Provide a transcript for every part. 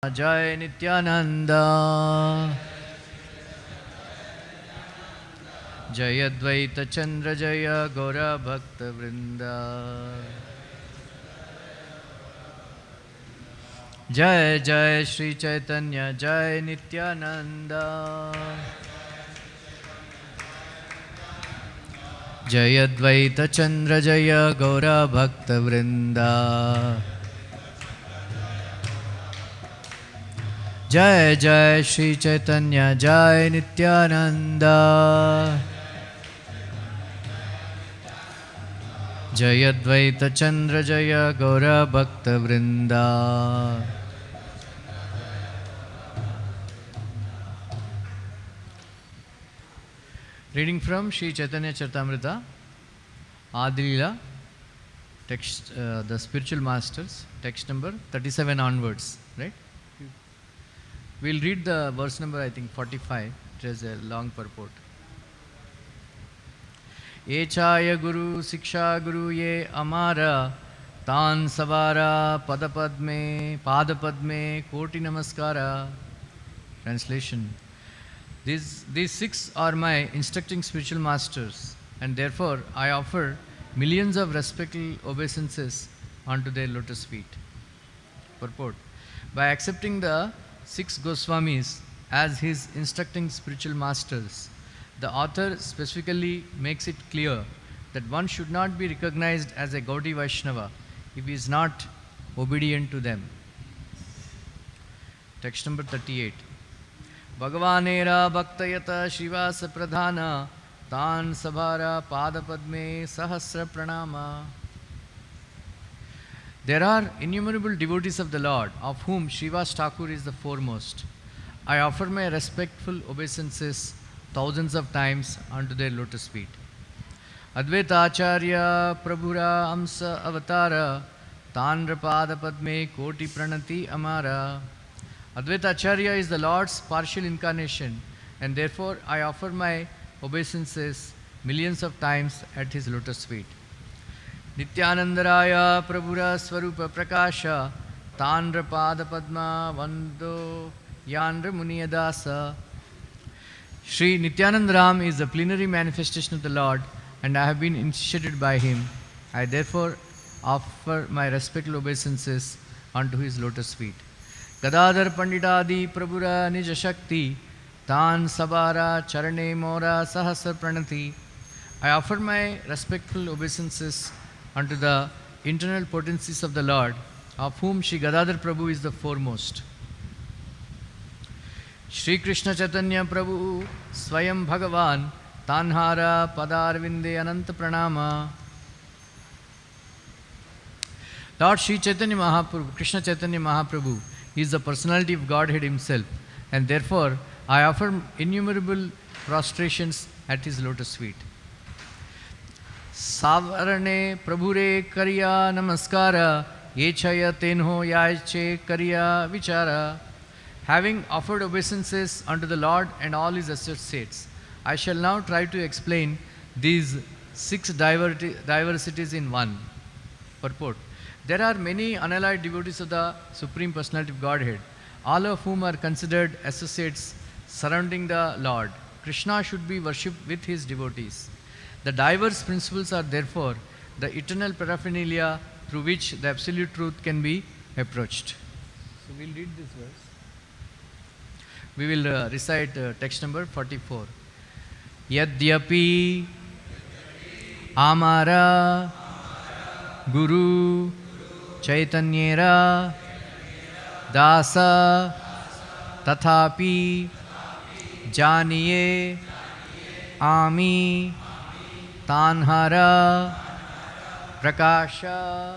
Jai Nityananda Jai Advaita Chandra Jaya Gaura Bhakta Vrinda Jai Jai Shri Chaitanya Jai Nityananda Jai Advaita Chandra Jaya Gaura Bhakta Vrinda Jai Jai Shri Chaitanya Jai Nityananda Jai Advaita Chandra Jaya Gaura Bhakta Vrinda. Reading from Sri Chaitanya Charitamrit, Adilila, text, the Spiritual Masters, text number 37 onwards, right? We'll read the verse number, I think, 45. It has a long purport. Echaya Guru Siksha Guru Ye Amara Tan Savara Padapadme Koti Namaskara. Translation. These six are my instructing spiritual masters, and therefore I offer millions of respectful obeisances unto their lotus feet. Purport. By accepting the six Goswamis as his instructing spiritual masters, the author specifically makes it clear that one should not be recognized as a Gaudiya Vaishnava if he is not obedient to them. Text number 38. Bhagavanera Bhaktayata Shivasa Pradhana Tan Sabhara Padapadme Sahasra Pranama. There are innumerable devotees of the Lord, of whom Srivas Thakur is the foremost. I offer my respectful obeisances thousands of times unto their lotus feet. Advaita Acharya Prabhura Amsa Avatara Tanra Pada Padme Koti Pranati Amara. Advaita Acharya is the Lord's partial incarnation, and therefore I offer my obeisances millions of times at his lotus feet. Nityanandaraya Prabhura Swarupa Prakasha Tanra Pada Padma Vando Yandra Muniyadasa. Sri Nityanandaram is the plenary manifestation of the Lord, and I have been initiated by him. I therefore offer my respectful obeisances unto his lotus feet. Gadadhar Panditadi Prabhura Nija Shakti Tan Sabara Charane Mora Sahasra Pranati. I offer my respectful obeisances unto the internal potencies of the Lord, of whom Sri Gadadhar Prabhu is the foremost. Shri Krishna Chaitanya Prabhu Swayam Bhagavan Tanhara Padarvinde Ananta Pranama. Lord Shri Chaitanya Mahaprabhu, Krishna Chaitanya Mahaprabhu, is the personality of Godhead himself, and therefore I offer innumerable prostrations at his lotus feet. Savarane Prabhure Kariya Namaskara Yechaya Tenho Yache Kariya Vichara. Having offered obeisances unto the Lord and all his associates, I shall now try to explain these six diversities in one. Purport. There are many unallied devotees of the Supreme Personality of Godhead, all of whom are considered associates surrounding the Lord. Krishna should be worshipped with his devotees. The diverse principles are therefore the eternal paraphernalia through which the absolute truth can be approached. So we'll read this verse. We will recite text number 44. Yadyapi Amara Guru Chaitanyera Dasa Tathapi Janiye Ami Tanhara Prakasha.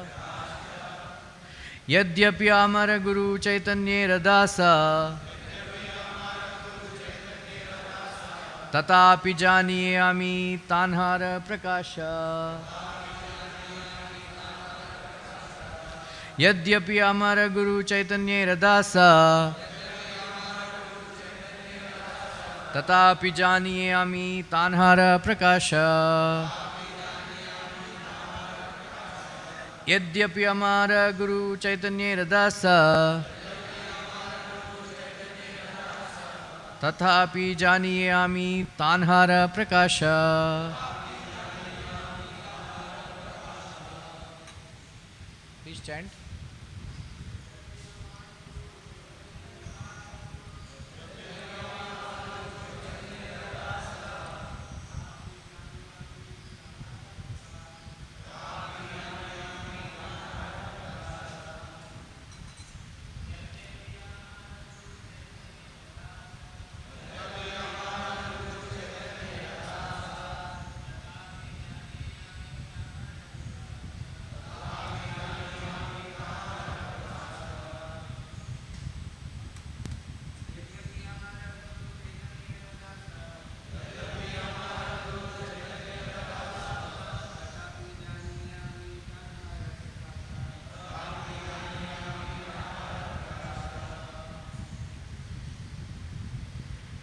Yadyapi Amara Guru Chaitanyera Dasa Tatapi Janiye Ami Tanhara Prakasha. Yadyapi Amara Guru Chaitanya Radasa Tatapi Janiye Ami Tanhara Prakasha. Yadyapi Amara Guru Chaitanya Radasa तथापि जानीयामि तान्हार प्रकाश. Please chant.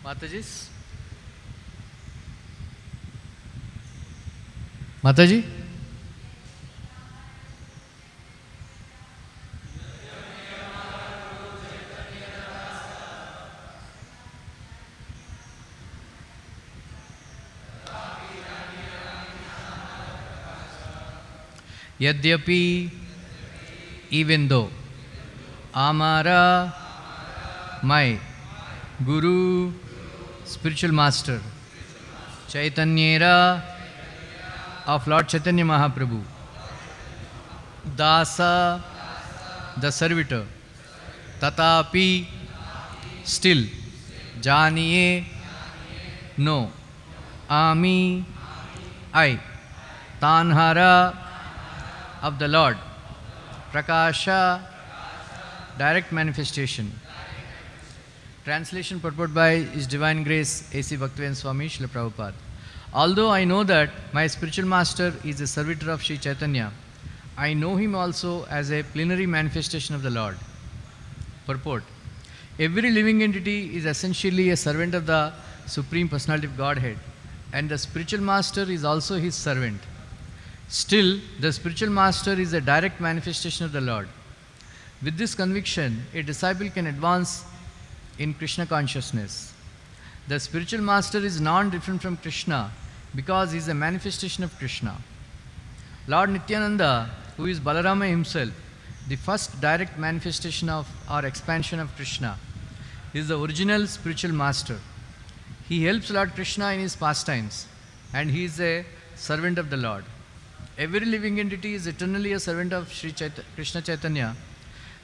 Mataji? Mataji? Yadyapi, even though, Amara, my Guru, spiritual master, Chaitanya of Lord Chaitanya Mahaprabhu, Dasa, the servitor, Tatapi, still, Janiye, no, Ami, I, Tanhara, of the Lord, Prakasha, direct manifestation. Translation purport by His Divine Grace A.C. Bhaktivinoda Swami Srila Prabhupada. Although I know that my spiritual master is a servitor of Sri Chaitanya, I know him also as a plenary manifestation of the Lord. Purport. Every living entity is essentially a servant of the Supreme Personality of Godhead, and the spiritual master is also his servant. Still, the spiritual master is a direct manifestation of the Lord. With this conviction, a disciple can advance in Krishna consciousness. The spiritual master is non-different from Krishna because he is a manifestation of Krishna. Lord Nityananda, who is Balarama himself, the first direct manifestation of or expansion of Krishna, is the original spiritual master. He helps Lord Krishna in his pastimes, and he is a servant of the Lord. Every living entity is eternally a servant of Krishna Chaitanya.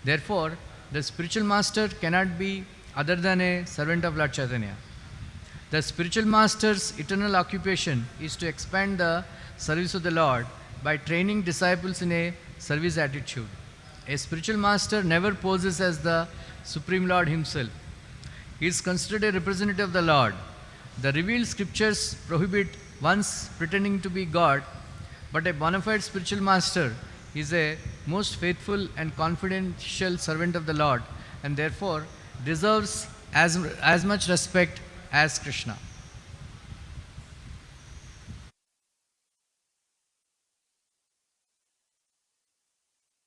Therefore, the spiritual master cannot be other than a servant of Lord Chaitanya. The spiritual master's eternal occupation is to expand the service of the Lord by training disciples in a service attitude. A spiritual master never poses as the Supreme Lord himself. He is considered a representative of the Lord. The revealed scriptures prohibit one's pretending to be God, but a bona fide spiritual master is a most faithful and confidential servant of the Lord, and therefore deserves as much respect as Krishna.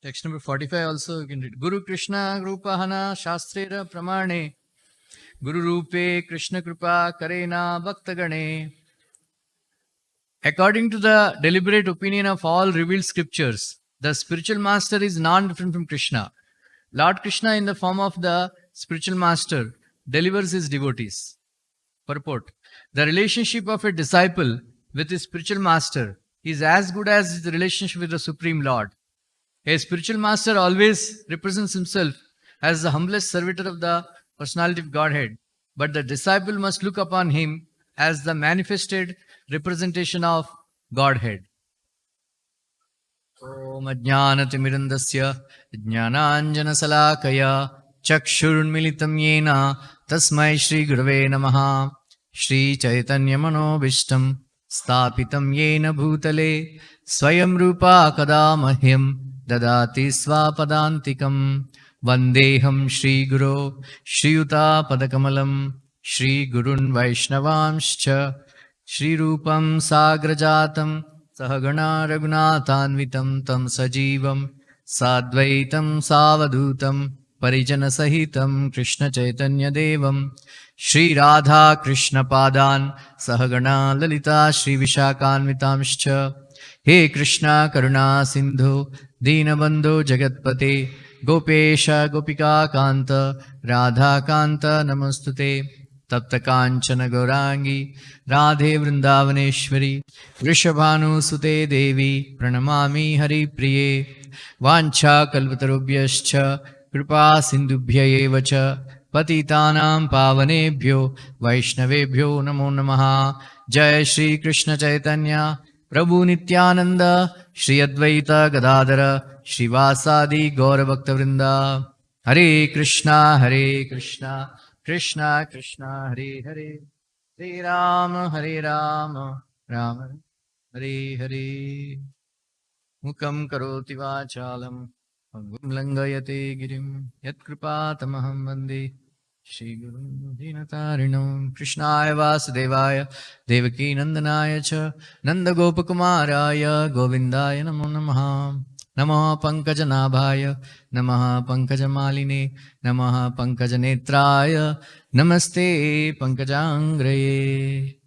Text number 45 also you can read. Guru Krishna Rupahana Shastrera Pramane Guru Rupe Krishna Kripa Karena Bhaktagane. According to the deliberate opinion of all revealed scriptures, the spiritual master is non-different from Krishna. Lord Krishna, in the form of the spiritual master, delivers his devotees. Purport. The relationship of a disciple with his spiritual master is as good as his relationship with the Supreme Lord. A spiritual master always represents himself as the humblest servitor of the personality of Godhead, but the disciple must look upon him as the manifested representation of Godhead. Om Ajnanatimirandasya Jnananjanasalakaya Chakshurunmilitam Yena Tasmai Shri Gurave Namaha. Shri Chaitanya Manobishtam Stapitam Yena Bhutale Swayam Rupa Kadamahyam Dadati Swapadantikam Vandeham Shri Guru Shri Yuta Padakamalam Shri Gurun Vaishnavamscha Shri Rupam Sagrajatam Sahagana Raghunathanvitam Tam Sajivam Sadvaitam Savadutam Parijana Sahitam Krishna Chaitanya Devam Shri Radha Krishna Padan Sahagana Lalita Shri Vishakanvitamscha He Krishna Karuna Sindhu Dinabandhu Jagatpate Gopesha Gopika Kanta Radha Kanta Namostute Tapta Kanchana Gaurangi Radhe Vrindavaneshwari Vrishabhanu Sute Devi Pranamami Hari Priye Vancha Kalvatarubhyascha Kripa Sindhubhya Evacha Patitanam Pavanebhyo Vaishnavebhyo Namo Namaha Jai Shri Krishna Chaitanya Prabhu Nityananda Shri Advaita Gadadara Shri Vasadi Gaura Bhakta Vrinda Hare Krishna Krishna Krishna Hare Hare Hare Rama Rama Hare Hare Mukam karoti vachalam Pangum langayate girim Yatkripatamaham vande Shri Guru Dinatarinam Krishnaya Vasudevaya Devaki Nandanaya Cha Nanda Gopakumaraya Govindaya Namo Namaha Namaha Pankajanabhaya Namaha Pankajamaline Namaha Pankajanetraya Namaste Pankajangraye.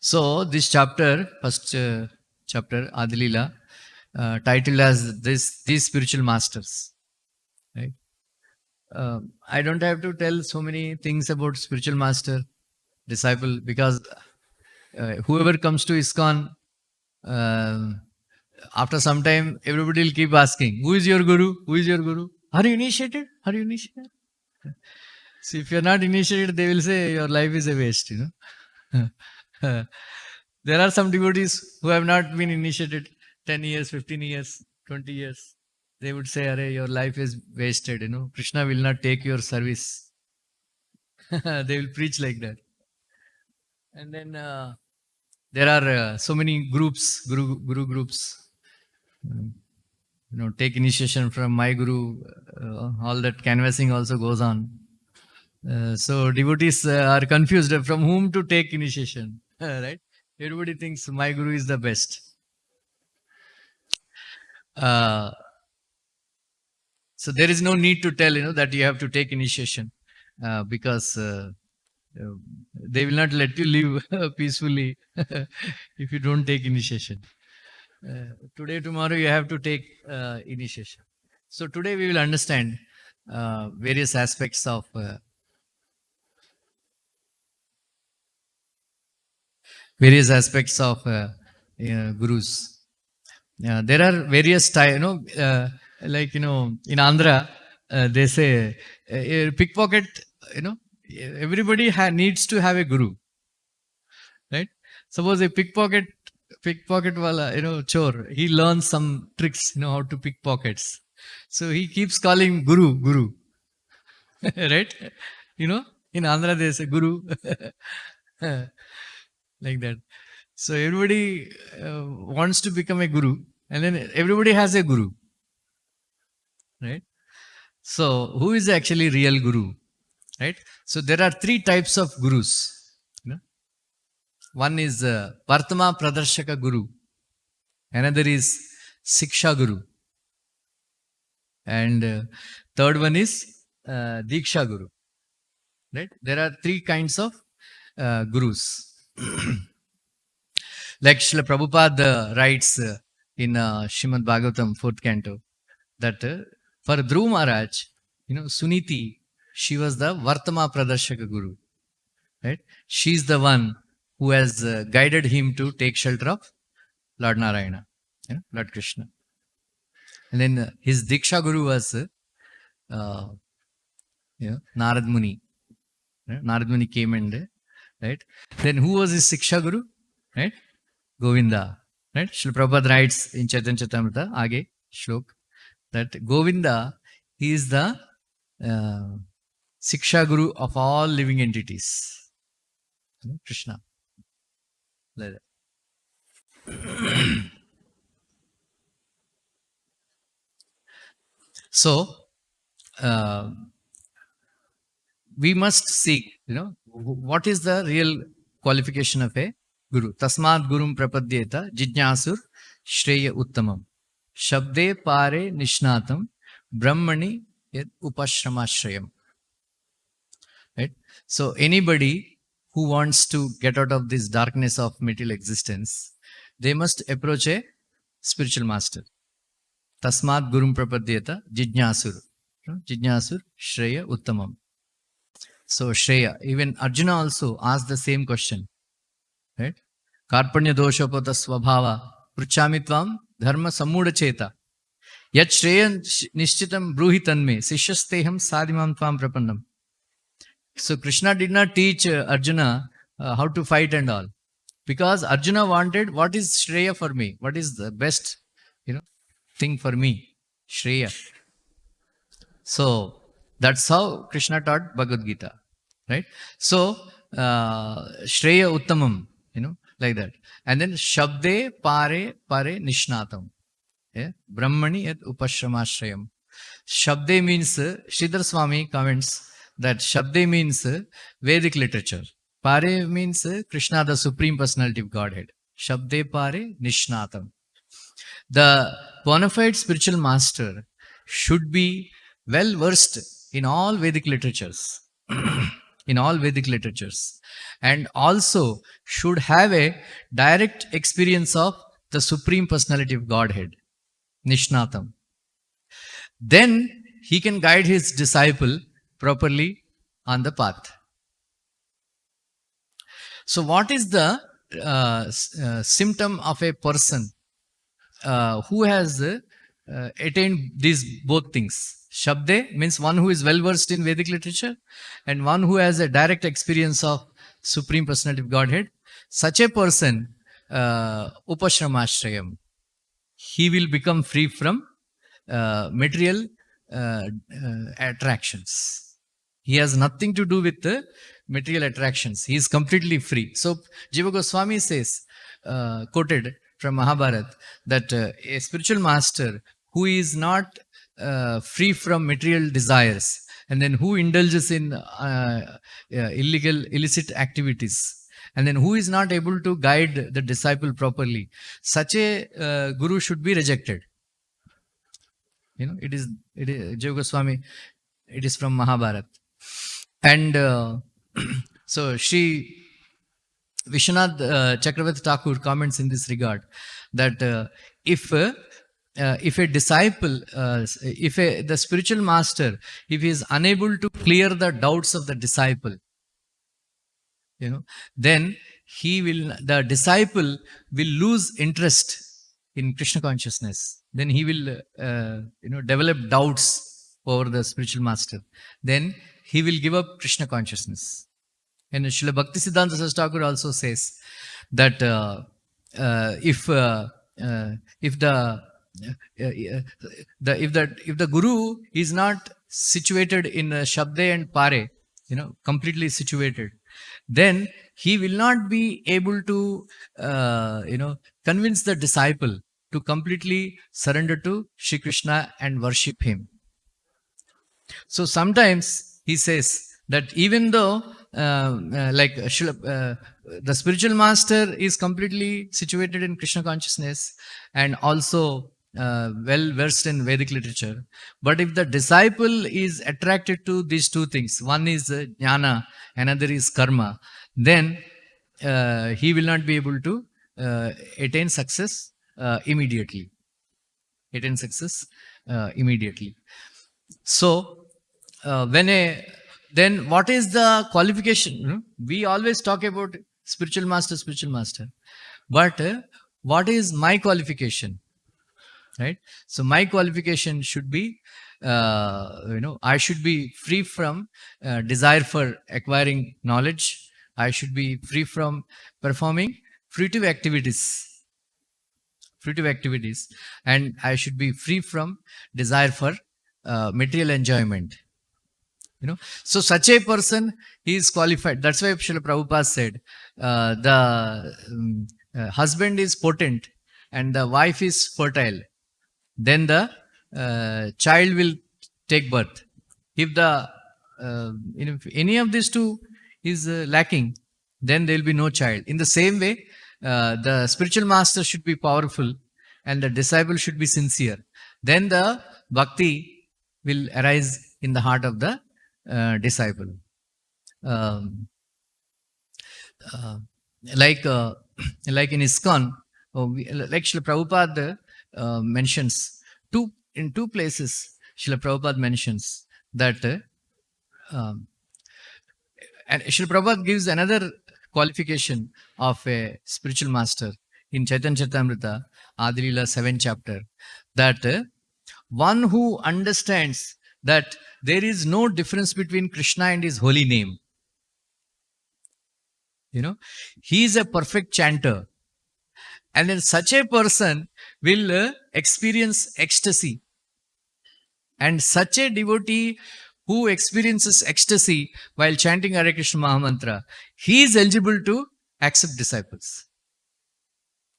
So this chapter, first chapter Adilila, titled as these spiritual masters. Right? I don't have to tell so many things about spiritual master, disciple, because whoever comes to ISKCON, after some time, everybody will keep asking, "Who is your guru? Who is your guru? Are you initiated? Are you initiated?" So if you are not initiated, they will say your life is a waste. There are some devotees who have not been initiated 10 years, 15 years, 20 years. They would say, "Arey, your life is wasted, Krishna will not take your service." They will preach like that. And then there are so many groups, guru groups. Take initiation from my guru. All that canvassing also goes on. So devotees are confused from whom to take initiation, right? Everybody thinks my guru is the best. So there is no need to tell, that you have to take initiation because they will not let you live peacefully if you don't take initiation. Today, tomorrow, you have to take initiation. So today we will understand various aspects of gurus. There are various types, like, in Andhra, they say a pickpocket, everybody needs to have a guru, right? Suppose a pickpocket wala, chore, he learns some tricks, how to pickpockets. So he keeps calling guru, right? In Andhra they say guru, like that. So everybody wants to become a guru, and then everybody has a guru, right? So who is actually real guru, right? So there are three types of gurus. One is Vartama Pradarshaka Guru, another is Siksha Guru, and third one is Diksha Guru, right? There are three kinds of gurus. Like Srila Prabhupada writes in Srimad Bhagavatam 4th canto that for Dhruv Maharaj, Suniti, she was the Vartama Pradarshaka Guru, right? She is the one who has guided him to take shelter of Lord Narayana, Lord Krishna. And then his Diksha Guru was Narad Muni. Right? Narad Muni came and, right? Then who was his Siksha Guru? Right? Govinda. Right? Srila Prabhupada writes in Chaitanya Charitamrit, Age, Shlok, that Govinda, he is the Siksha Guru of all living entities. Krishna. Like that. So, we must seek, what is the real qualification of a guru. Tasmad gurum prapadyeta jijnasur shreya uttamam. Shabde pare nishnatam brahmani yat upashramashrayam. Right? So anybody who wants to get out of this darkness of material existence, they must approach a spiritual master. Tasmat gurum prapadyeta jijnasur. Jijnasur shreya uttamam. So Shreya, even Arjuna also asked the same question. Right? Karpanya doshapata svabhava pruchami tvam dharma sammuda cheta. Yat shreyan nishchitam bruhitanme sishyasteham sadimam tvam prapannam. So Krishna did not teach Arjuna how to fight and all. Because Arjuna wanted what is Shreya for me? What is the best, thing for me? Shreya. So that's how Krishna taught Bhagavad Gita. Right? So Shreya Uttamam, like that. And then Shabde Pare Nishnatam. Yeah? Brahmani et Upashramashrayam. Shabde means, Sridhar Swami comments that Shabde means Vedic literature. Pare means Krishna, the Supreme Personality of Godhead. Shabde Pare Nishnatam. The bona fide spiritual master should be well versed in all Vedic literatures. In all Vedic literatures. And also should have a direct experience of the Supreme Personality of Godhead. Nishnatam. Then he can guide his disciple properly on the path. So what is the symptom of a person who has attained these both things? Shabde means one who is well versed in Vedic literature and one who has a direct experience of Supreme Personality of Godhead. Such a person, upashramashrayam, he will become free from material attractions. He has nothing to do with the material attractions. He is completely free. So Jiva Goswami says, quoted from Mahabharata, that a spiritual master who is not free from material desires and then who indulges in illicit activities and then who is not able to guide the disciple properly, such a guru should be rejected. It is Jiva Goswami, it is from Mahabharata. And so Shri Vishwanath Chakravarti Thakur comments in this regard that if a disciple, the spiritual master, if he is unable to clear the doubts of the disciple, then the disciple will lose interest in Krishna consciousness. Then he will, develop doubts over the spiritual master. Then he will give up Krishna consciousness. And Srila Bhaktisiddhanta Saraswati Thakur also says that if the guru is not situated in Shabde and Pare, completely situated, then he will not be able to, convince the disciple to completely surrender to Shri Krishna and worship him. So sometimes he says that even though the spiritual master is completely situated in Krishna consciousness and also well versed in Vedic literature, but if the disciple is attracted to these two things, one is jnana, another is karma, then he will not be able to attain success immediately. So then what is the qualification? We always talk about spiritual master. But what is my qualification? Right? So my qualification should be, I should be free from desire for acquiring knowledge. I should be free from performing fruitive activities. And I should be free from desire for material enjoyment. So such a person, he is qualified. That's why Srila Prabhupada said, the husband is potent and the wife is fertile. Then the child will take birth. If if any of these two is lacking, then there will be no child. In the same way, the spiritual master should be powerful and the disciple should be sincere. Then the bhakti will arise in the heart of the disciple. Um, uh, like like in ISKCON, like Srila Prabhupada mentions in two places. Srila Prabhupada mentions that, and Srila Prabhupada gives another qualification of a spiritual master in Chaitanya Charitamrit, Adilila 7th chapter, that one who understands that there is no difference between Krishna and his holy name. He is a perfect chanter. And then such a person will experience ecstasy. And such a devotee who experiences ecstasy while chanting Hare Krishna Mahamantra, he is eligible to accept disciples.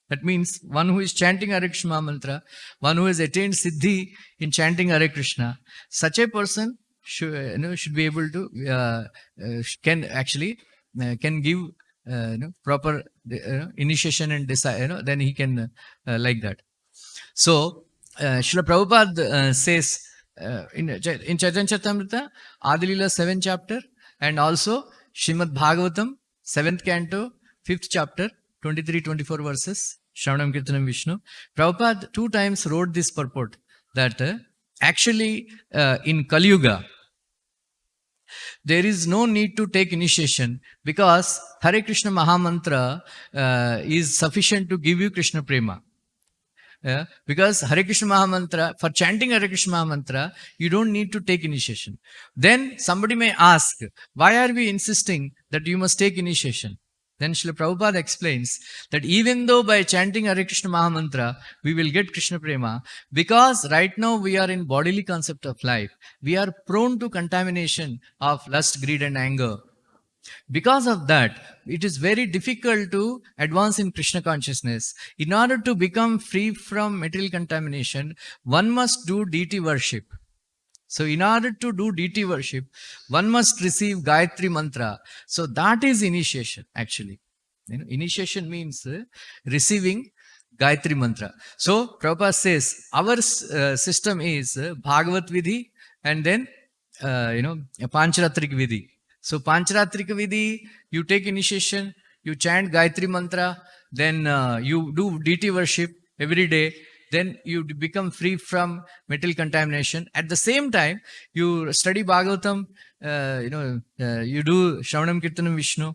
That means one who is chanting Hare Krishna Mahamantra, one who has attained Siddhi in chanting Hare Krishna, such a person should be able to, can give proper initiation and then he can like that. So Srila Prabhupada says in Chaitanya Charitamrita, Adilila 7th chapter, and also Srimad Bhagavatam 7th canto 5th chapter 23-24 verses, Shravanam Kirtanam Vishnu, Prabhupada 2 times wrote this purport that actually in Kali Yuga there is no need to take initiation, because Hare Krishna Mahamantra is sufficient to give you Krishna Prema. Because Hare Krishna Mahamantra, for chanting Hare Krishna Mahamantra, you don't need to take initiation. Then somebody may ask, why are we insisting that you must take initiation? Then Srila Prabhupada explains that even though by chanting Hare Krishna Mahamantra, we will get Krishna Prema, because right now we are in bodily concept of life. We are prone to contamination of lust, greed and anger. Because of that, it is very difficult to advance in Krishna consciousness. In order to become free from material contamination, one must do deity worship. So in order to do deity worship, one must receive Gayatri Mantra. So that is initiation actually. Initiation means receiving Gayatri Mantra. So Prabhupada says, our system is Bhagavat Vidhi and then, Pancharatrik Vidhi. So Pancharatrik Vidhi, you take initiation, you chant Gayatri Mantra, then you do deity worship every day. Then you become free from material contamination. At the same time, you study Bhagavatam, you do Shravanam Kirtanam Vishnu,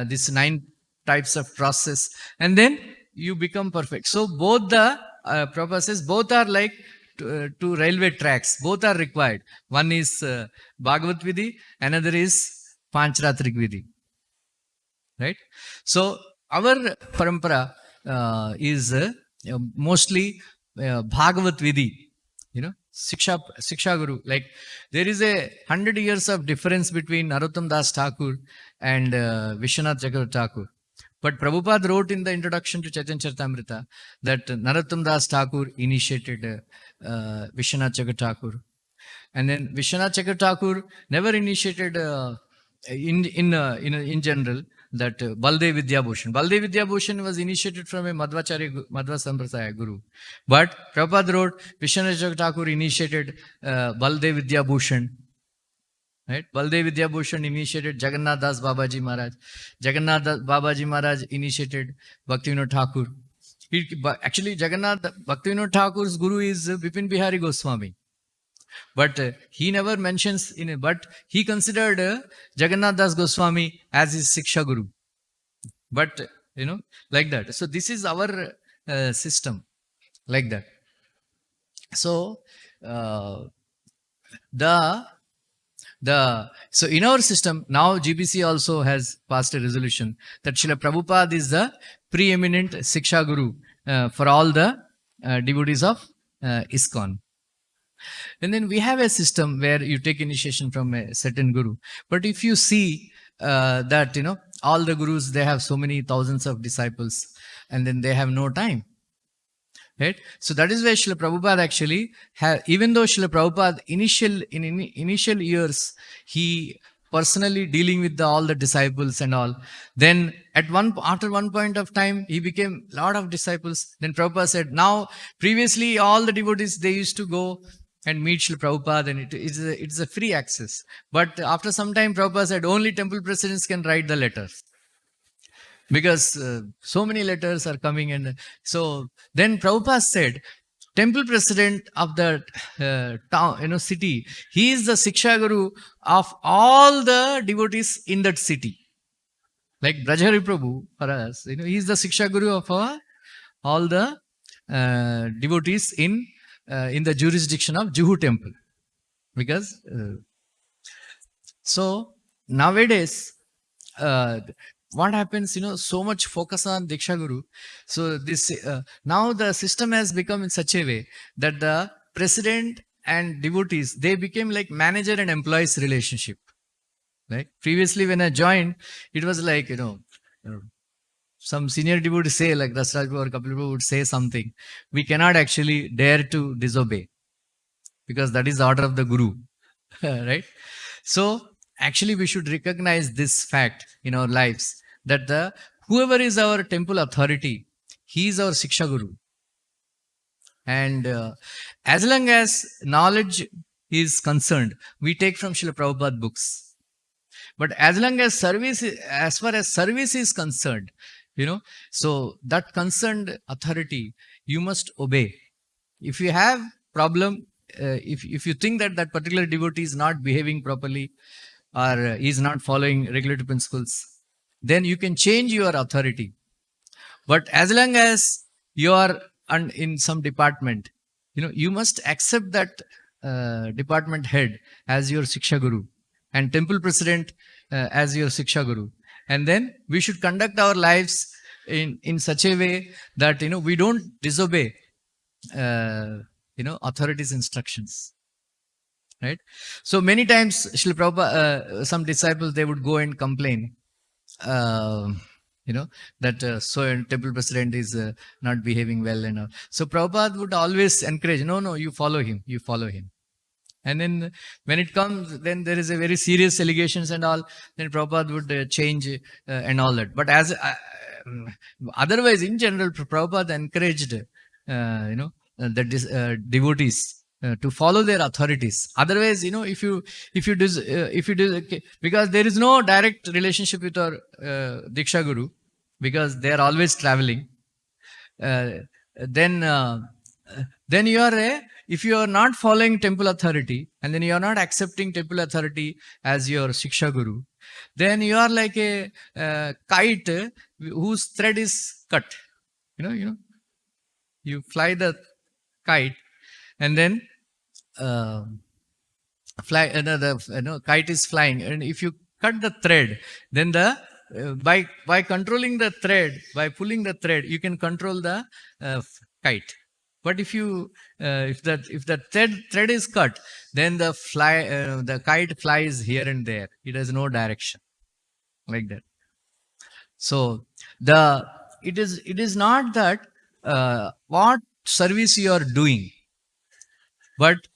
these 9 types of process, and then you become perfect. So both the purposes, both are like two railway tracks, both are required. One is Bhagavat Vidhi, another is Pancharatrik Vidhi. Right? So our parampara is mostly Bhagavat Vidhi, Shiksha Guru. Like there is 100 years of difference between Narottam Das Thakur and Vishwanath Chakravarti Thakur. But Prabhupada wrote in the introduction to Chaitanya Charitamrita that Narottam Das Thakur initiated Vishwanath Chakravarti Thakur. And then Vishwanath Chakravarti Thakur never initiated in general that Baldev Vidyabhushan. Baldev Vidyabhushan was initiated from a Madhva Sampradaya Guru. But Prabhupada wrote, Vishwanath Chakravarti Thakur initiated Baldev Vidyabhushan. Right? Baldev Vidyabhushan initiated Jagannath Das Babaji Maharaj. Jagannath Das Babaji Maharaj initiated Bhaktivinoda Thakur. Actually, Bhaktivinoda Thakur's Guru is Bipin Bihari Goswami. But he never mentions in it, but he considered Jagannath Das Goswami as his Shiksha Guru. But, like that. So this is our system, like that. So, so in our system, now GBC also has passed a resolution that Srila Prabhupada is the preeminent Shiksha Guru for all the devotees of ISKCON. And then we have a system where you take initiation from a certain guru. But if you see that, all the gurus, they have so many thousands of disciples and then they have no time. Right? So that is why Srila Prabhupada actually, even though Srila Prabhupada in initial years, he personally dealing with all the disciples and all. Then after one point of time, he became a lot of disciples. Then Prabhupada said, now previously all the devotees, they used to go and meet Srila Prabhupada, and it's a free access. But after some time, Prabhupada said only temple presidents can write the letters, because so many letters are coming. And so then Prabhupada said, temple president of the town, city, he is the Siksha Guru of all the devotees in that city. Like Brajahari Prabhu for us, he is the Siksha Guru of all the devotees in the jurisdiction of Juhu temple. Because so nowadays, what happens, so much focus on Diksha Guru. So this now the system has become in such a way that the president and devotees, they became like manager and employees relationship. Right? Previously, when I joined, it was like, some senior devotee say, like Rasraj or Kapil Prabhu would say something, we cannot actually dare to disobey, because that is the order of the Guru. Right? So actually, we should recognize this fact in our lives, that whoever is our temple authority, he is our Siksha Guru. And as long as knowledge is concerned, we take from Srila Prabhupada books. But as long as as far as service is concerned, so that concerned authority, you must obey. If you have problem, if you think that particular devotee is not behaving properly, or is not following regulatory principles, then you can change your authority. But as long as you are in some department, you must accept that department head as your Siksha Guru, and temple president as your Siksha Guru. And then we should conduct our lives in such a way that, we don't disobey, authorities' instructions. Right? So many times, Srila Prabhupada, some disciples, they would go and complain, that so temple president is not behaving well and all. So Prabhupada would always encourage, no, you follow him. And then when it comes, then there is a very serious allegations and all, then Prabhupada would change and all that. But as otherwise, in general, Prabhupada encouraged, the devotees to follow their authorities. Otherwise, if you do, because there is no direct relationship with our Diksha Guru, because they are always traveling. Then you are if you are not following temple authority, and then you are not accepting temple authority as your Siksha Guru, then you are like a kite whose thread is cut. You fly the kite, and then the kite is flying, and if you cut the thread, then by controlling the thread, by pulling the thread, you can control the kite. But if the thread is cut, then the kite flies here and there. It has no direction, like that. So it is not that what service you are doing, but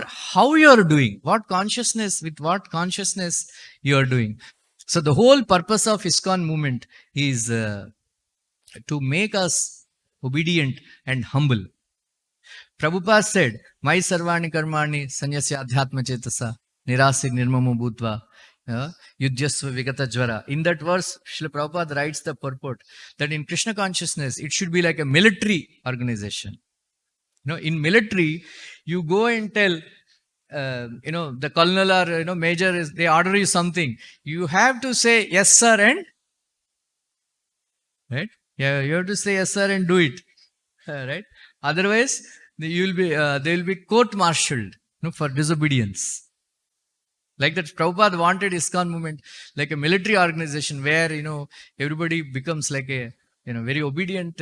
how you are doing, with what consciousness you are doing. So the whole purpose of ISKCON movement is to make us obedient and humble. Prabhupada said, Mai sarvani karmani sanyasya adhyatma chetasa nirasi nirmamo bhutva yudhyasva vigata jvara. In that verse, Srila Prabhupada writes the purport that in Krishna consciousness, it should be like a military organization. In military, you go and tell, the colonel or major they order you something. You have to say yes, sir, and right. Yeah, you have to say yes, sir, and do it. Right. Otherwise, they will be court-martialed for disobedience. Like that, Prabhupada wanted ISKCON movement like a military organization where everybody becomes like a very obedient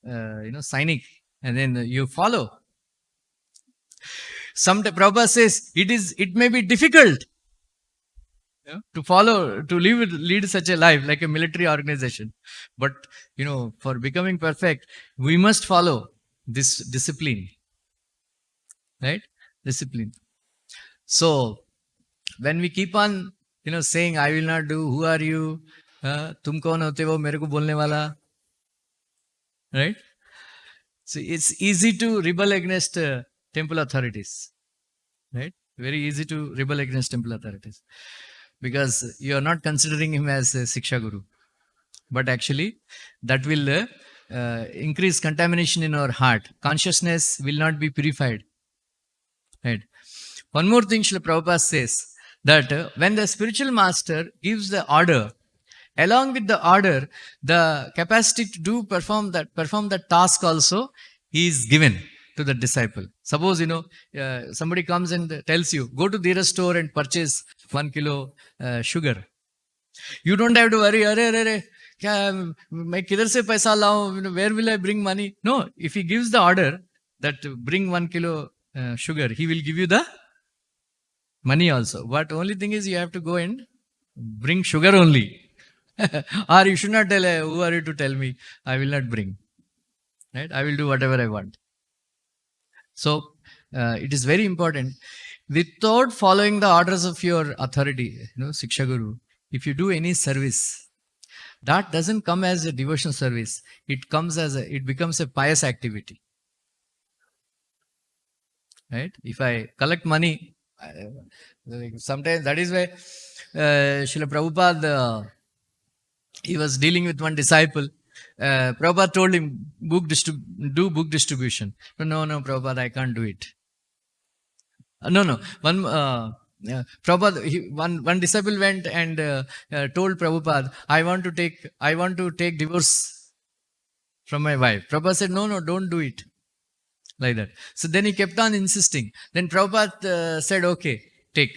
Sainik, and then you follow. Sometimes Prabhupada says it may be difficult to lead such a life like a military organization, but for becoming perfect, we must follow this discipline, right? Discipline. So when we keep on saying, I will not do, who are you? Tum kaun hote wo mere ko bolne wala? Right? So it's easy to rebel against temple authorities. Right? Very easy to rebel against temple authorities. Because you are not considering him as a Siksha Guru. But actually, that will increase contamination in our heart. Consciousness will not be purified. Right? One more thing Srila Prabhupada says, that when the spiritual master gives the order, along with the order, the capacity to perform that task also is given to the disciple. Suppose, somebody comes and tells you, go to the store and purchase 1 kilo sugar. You don't have to worry, अरे क्या मैं किधर से पैसा लाऊं, where will I bring money? No, if he gives the order that bring 1 kilo sugar, he will give you the money also. But only thing is you have to go and bring sugar only. Or you should not tell, who are you to tell me? I will not bring. Right? I will do whatever I want. So it is very important. Without following the orders of your authority, Siksha Guru, if you do any service, that doesn't come as a devotional service. It becomes a pious activity. Right? If I collect money, sometimes that is why Srila Prabhupada, he was dealing with one disciple. Prabhupada told him, do book distribution. No, Prabhupada, I can't do it. No. Prabhupada, one disciple went and told Prabhupada, I want to take divorce from my wife. Prabhupada said, no, don't do it. Like that. So then he kept on insisting. Then Prabhupada said, okay, take.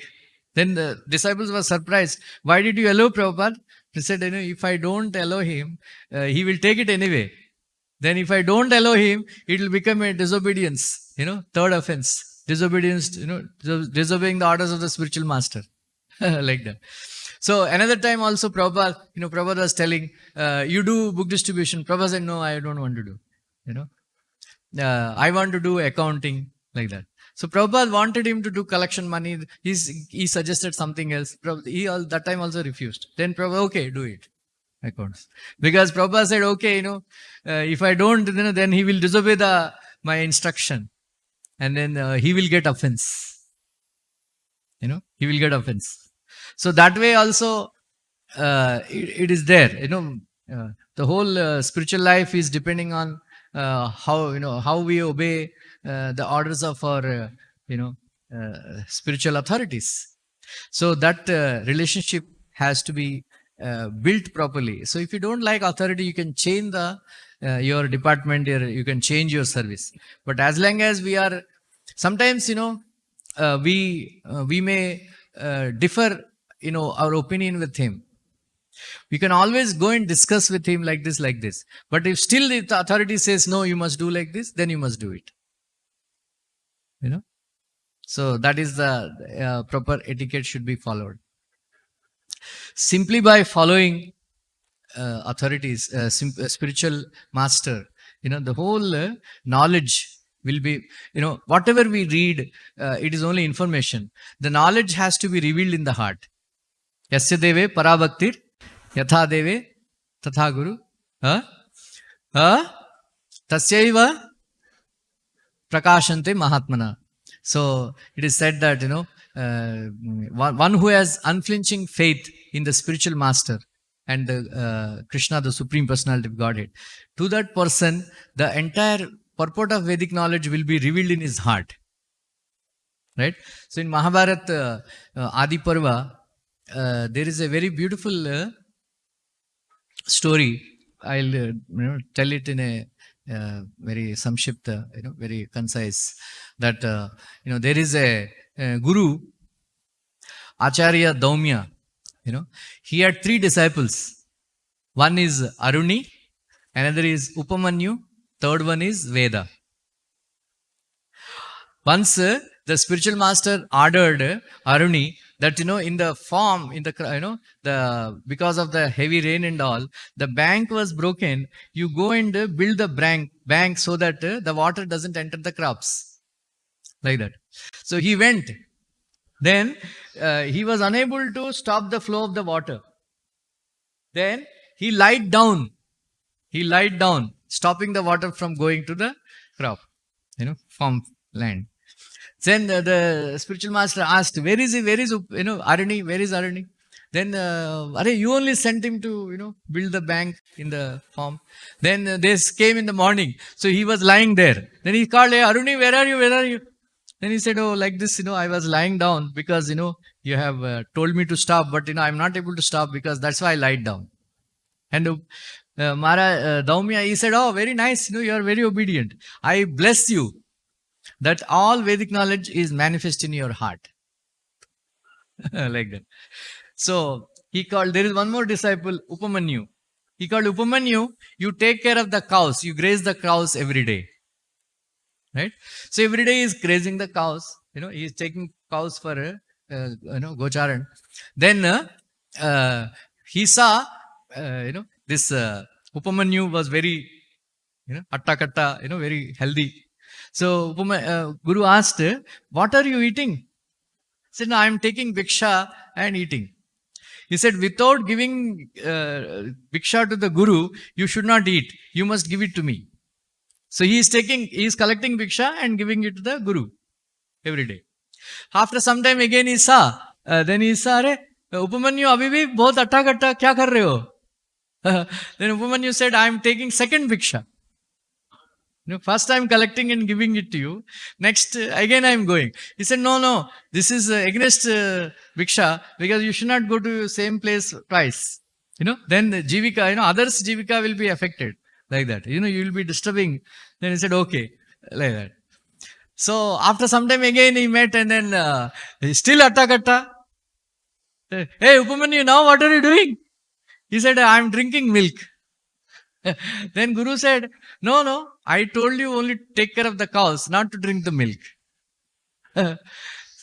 Then the disciples were surprised. Why did you allow Prabhupada? He said, if I don't allow him, he will take it anyway. Then if I don't allow him, it will become a disobedience. Third offense. Disobedience, disobeying the orders of the spiritual master. Like that. So another time also Prabhupada, Prabhupada was telling, you do book distribution. Prabhupada said, no, I don't want to do. I want to do accounting, like that. So Prabhupada wanted him to do collection money. He suggested something else. That time also refused. Then Prabhupada, okay, do it. Accounts. Because Prabhupada said, okay, if I don't, then he will disobey my instruction. And then he will get offense. He will get offense. So that way also, it is there. The whole spiritual life is depending on how we obey the orders of our spiritual authorities. So that relationship has to be built properly. So if you don't like authority, you can change your department, you can change your service. But as long as we are, sometimes we may differ our opinion with him. We can always go and discuss with him like this. But if still the authority says, no, you must do like this, then you must do it. So that is the proper etiquette should be followed. Simply by following authorities, spiritual master, the whole knowledge will be, whatever we read, it is only information. The knowledge has to be revealed in the heart. Yasya deve parabhaktir yatha deve tatha guru tasyaiva prakashante mahatmana. So it is said that one who has unflinching faith in the spiritual master and the Krishna, the Supreme Personality of Godhead, to that person the entire purport of Vedic knowledge will be revealed in his heart. Right? So in Mahabharata Adi Parva, there is a very beautiful story. I'll tell it in a very samshipta, very concise. That there is a guru, Acharya Daumya. He had 3 disciples. One is Aruni, another is Upamanyu, third one is Veda. Once the spiritual master ordered Aruni that in the farm, because of the heavy rain and all, the bank was broken. You go and build the bank so that the water doesn't enter the crops, like that. So he went. Then he was unable to stop the flow of the water. Then he lied down. He lied down, stopping the water from going to the crop, from land. Then the spiritual master asked, "Where is he? Where is Arani? Where is Arani?" Then, Are, you only sent him to build the bank in the farm. Then they came in the morning, so he was lying there. Then he called, "Hey, Aruni, where are you? Where are you?" Then he said, "Oh, like this, I was lying down because you have told me to stop, but I'm not able to stop because that's why I lied down." And Daumya, he said, "Oh, very nice, you are very obedient. I bless you that all Vedic knowledge is manifest in your heart." Like that. So there is one more disciple, Upamanyu. He called Upamanyu, "You take care of the cows, you graze the cows every day." Right? So every day he is grazing the cows, he is taking cows for, gocharan. Then he saw, this Upamanyu was very, atta katta, very healthy. So Guru asked, "What are you eating?" He said, "No, I am taking Bhiksha and eating." He said, "Without giving Bhiksha to the Guru, you should not eat. You must give it to me." So he is collecting Bhiksha and giving it to the Guru every day. After some time again he saw, then he saw, "Arey, Upamanyu, abhi bhi bahut atta katta, kya kar rahe ho?" Then Upamanyu said, "I am taking second Bhiksha. First I am collecting and giving it to you. Next, again I am going." He said, No, this is against Bhiksha, because you should not go to same place twice. Then the Jivika, others' Jivika will be affected. Like that. You will be disturbing. Then he said, "Okay." Like that. So after some time again he met, and then still atta katta. "Hey, Upamanyu, now what are you doing?" He said, "I am drinking milk." Then Guru said, No, I told you only take care of the cows, not to drink the milk." So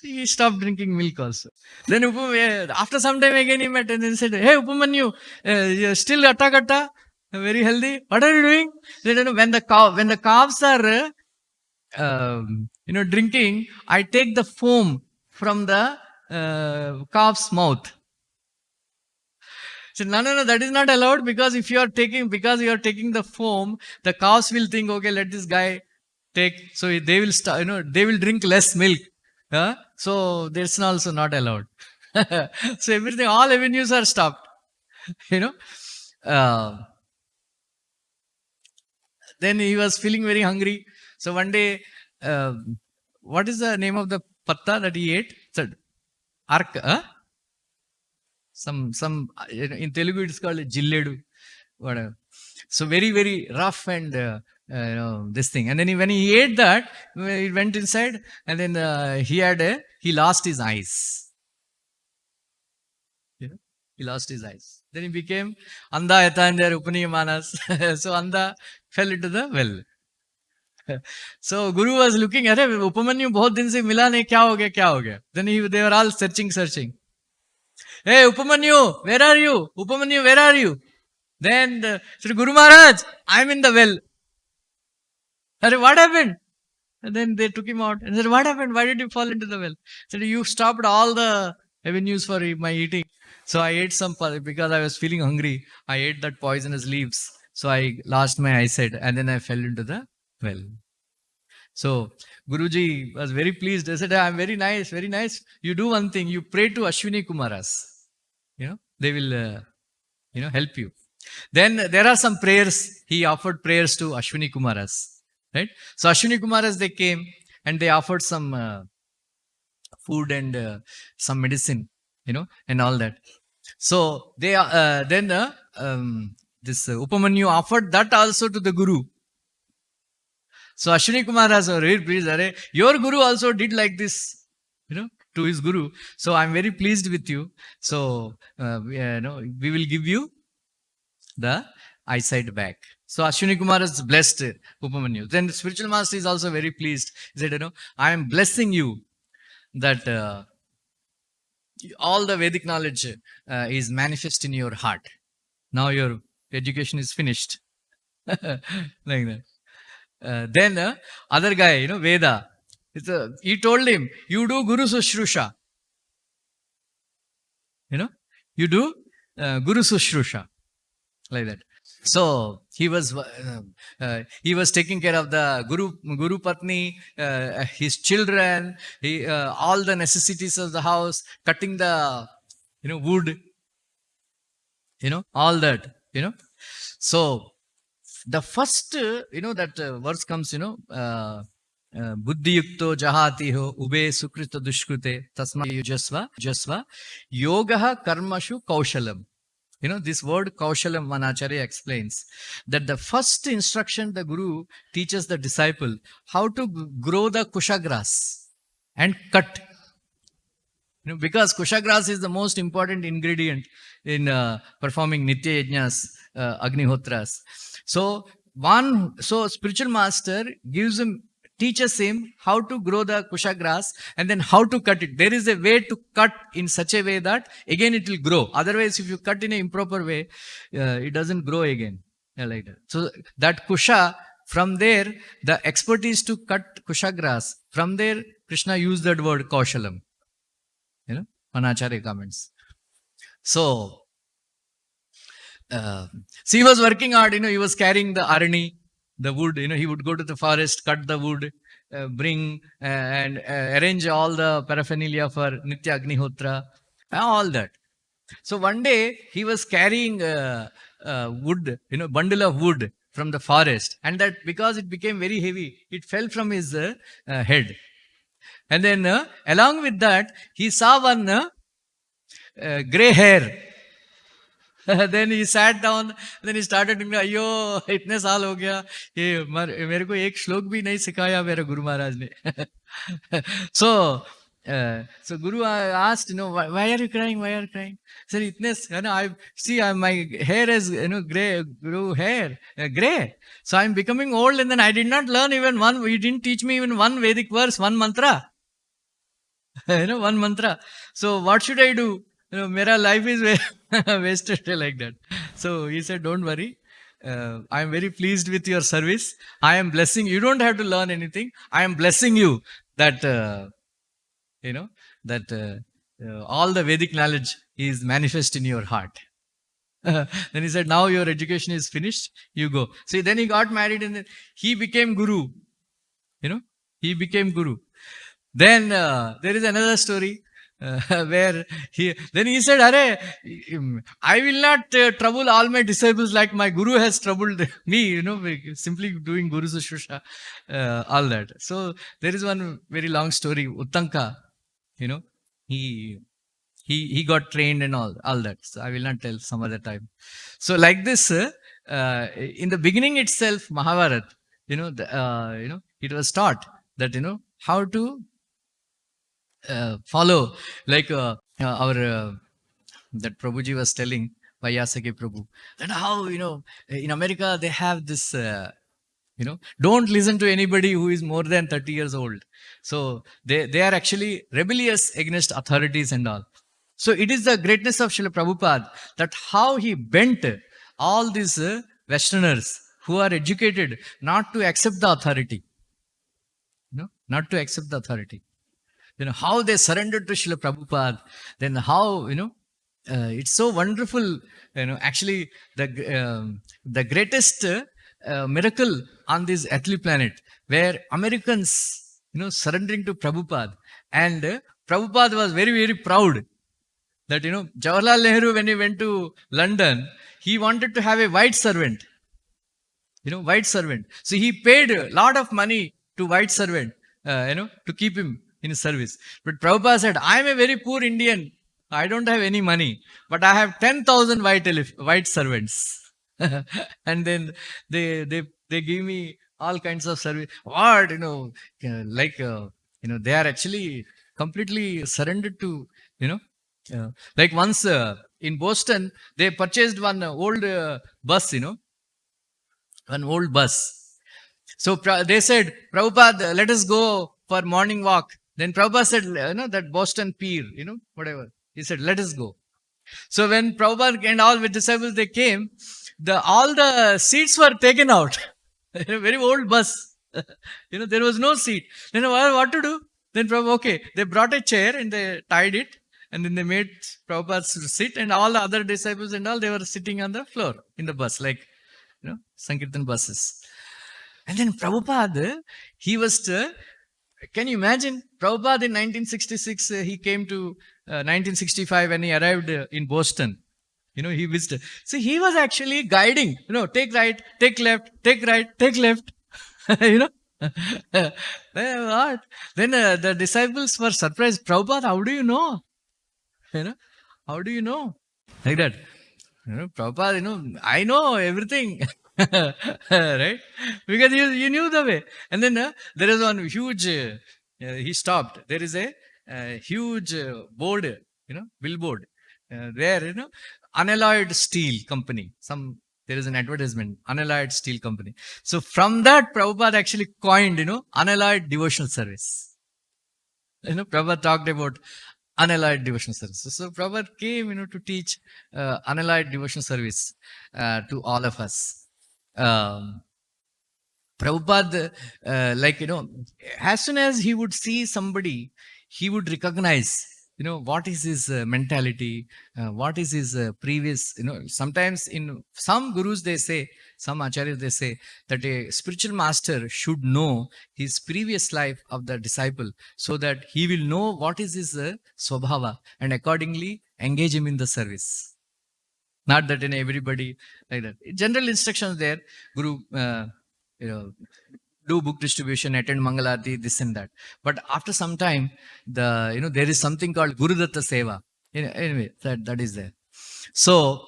he stopped drinking milk also. Then after some time again he met, and then said, "Hey, Upamanyu, you're still atta katta, very healthy. What are you doing?" He said, when the calves are drinking, I take the foam from the calf's mouth. So no, that is not allowed, because if you are taking the foam, the cows will think, "Okay, let this guy take." So they will start, they will drink less milk. So that's also not allowed. So everything, all avenues are stopped. Uh, then he was feeling very hungry. So one day, what is the name of the patta that he ate? So, some in Telugu it's called jilledu, whatever. So very, very rough and this thing. And then when he ate that, he went inside, and then he lost his eyes. He lost his eyes. Then he became Anda Yatandir Upaniyamanas. So Anda fell into the well. So Guru was looking at it. Upamanyu bahut din se mila nahi, kya ho gaya? Then they were all searching. "Hey, Upamanyu, where are you? Upamanyu, where are you?" Then said, "Guru Maharaj, I am in the well." Said, "What happened?" And then they took him out and said, "What happened? Why did you fall into the well?" Said, "You stopped all the avenues for my eating. So I ate some, because I was feeling hungry. I ate that poisonous leaves. So I lost my eyesight, and then I fell into the well." So Guruji was very pleased. They said, "I'm very nice, very nice. You do one thing. You pray to Ashwini Kumaras. They will, help you." Then there are some prayers. He offered prayers to Ashwini Kumaras. Right? So Ashwini Kumaras, they came and they offered some food and some medicine, and all that. So they then this Upamanyu offered that also to the Guru. So Ashwini Kumaras were very pleased. Your Guru also did like this, to his Guru. So I'm very pleased with you. So we will give you the eyesight back. So Ashwini Kumar has blessed Upamanyu. Then the spiritual master is also very pleased. He said, I am blessing you that all the Vedic knowledge is manifest in your heart. Now your education is finished. Like that. Then other guy, Veda, he told him, "You do Guru Sushrusha." You do Guru Sushrusha, like that. So he was taking care of the Guru Patni, his children, all the necessities of the house, cutting the wood, all that, So the first, that verse comes, Buddhi yukto jahati ho ube sukrita dushkrute tasma yujasva yogaha karmashu kaushalam. This word kaushalam, Manacharya explains that the first instruction the Guru teaches the disciple how to grow the kusha grass and cut. Because kusha grass is the most important ingredient in performing Nitya Yajnas, Agnihotras. So spiritual master teaches him how to grow the kusha grass and then how to cut it. There is a way to cut in such a way that again it will grow. Otherwise, if you cut in an improper way, it doesn't grow again. Like that. So that kusha, from there, the expertise to cut kusha grass, from there, Krishna used that word kaushalam. Manacharya comments. So he was working hard, he was carrying the arani, the wood, he would go to the forest, cut the wood, bring and arrange all the paraphernalia for Nitya Agnihotra, all that. So one day he was carrying wood, bundle of wood from the forest, and that because it became very heavy, it fell from his head. And then along with that, he saw one grey hair. Then he sat down, then he started thinking, "Ayyo, itne saal ho gaya, ye mere ko ek shlok bhi nahi sikhaya mere Guru Maharaj ne." So Guru asked, "Why are you crying? Why are you crying?" Sir, I see my hair is grey, Guru hair grey. So I'm becoming old, and then I did not learn even one. You didn't teach me even one Vedic verse, one mantra. One mantra. So what should I do? Mera life is wasted like that. So he said, "Don't worry. I am very pleased with your service. I am blessing. You don't have to learn anything. I am blessing you that all the Vedic knowledge is manifest in your heart." Then he said, "Now your education is finished. You go." See, then he got married and then he became Guru. He became Guru. Then there is another story where he said, "Hare, I will not trouble all my disciples like my Guru has troubled me, simply doing Guru Sushrusha, all that." So there is one very long story. Uttanka, he got trained and all that. So I will not tell some other time. So like this, in the beginning itself, Mahabharat, it was taught that how to follow, like our that Prabhuji was telling, Vaiyasaki Prabhu, that how in America they have this don't listen to anybody who is more than 30 years old. So they are actually rebellious against authorities and all. So it is the greatness of Srila Prabhupada that how he bent all these Westerners who are educated not to accept the authority. Not to accept the authority. How they surrendered to Srila Prabhupada. Then how, it's so wonderful. Actually the greatest miracle on this earthly planet, where Americans, surrendering to Prabhupada. And Prabhupada was very, very proud that, Jawaharlal Nehru, when he went to London, he wanted to have a white servant. White servant. So he paid a lot of money to white servant, to keep him in his service. But Prabhupada said, "I am a very poor Indian. I don't have any money, but I have 10,000 white servants." And then they give me all kinds of service. What, they are actually completely surrendered to, like once in Boston, they purchased one old bus, one old bus. So they said, "Prabhupada, let us go for morning walk." Then Prabhupada said, that Boston Pier, whatever. He said, "Let us go." So when Prabhupada and all with disciples, they came, all the seats were taken out. Very old bus. There was no seat. Then what to do? Then Prabhupada, okay, they brought a chair and they tied it. And then they made Prabhupada to sit, and all the other disciples and all, they were sitting on the floor in the bus, like, Sankirtan buses. And then Prabhupada, he was can you imagine? Prabhupada in 1966, he came to 1965 when he arrived in Boston. He visited. So he was actually guiding, take right, take left, take right, take left. What? Then the disciples were surprised. Prabhupada, how do you know? How do you know? Like that. Prabhupada, I know everything. Right? Because you knew the way. And then there is one huge, he stopped. There is a huge board, billboard. There, unalloyed steel company. There is an advertisement, unalloyed steel company. So from that, Prabhupada actually coined, unalloyed devotional service. Prabhupada talked about unalloyed devotional service. So Prabhupada came, to teach unalloyed devotional service to all of us. Prabhupada, as soon as he would see somebody, he would recognize, what is his mentality, what is his previous, sometimes in some gurus, they say, some acharyas, they say that a spiritual master should know his previous life of the disciple so that he will know what is his swabhava and accordingly engage him in the service. Not that in everybody like that. General instructions there, Guru, do book distribution, attend Mangalarti, this and that. But after some time, there is something called Guru Datta Seva. Anyway, that is there. So,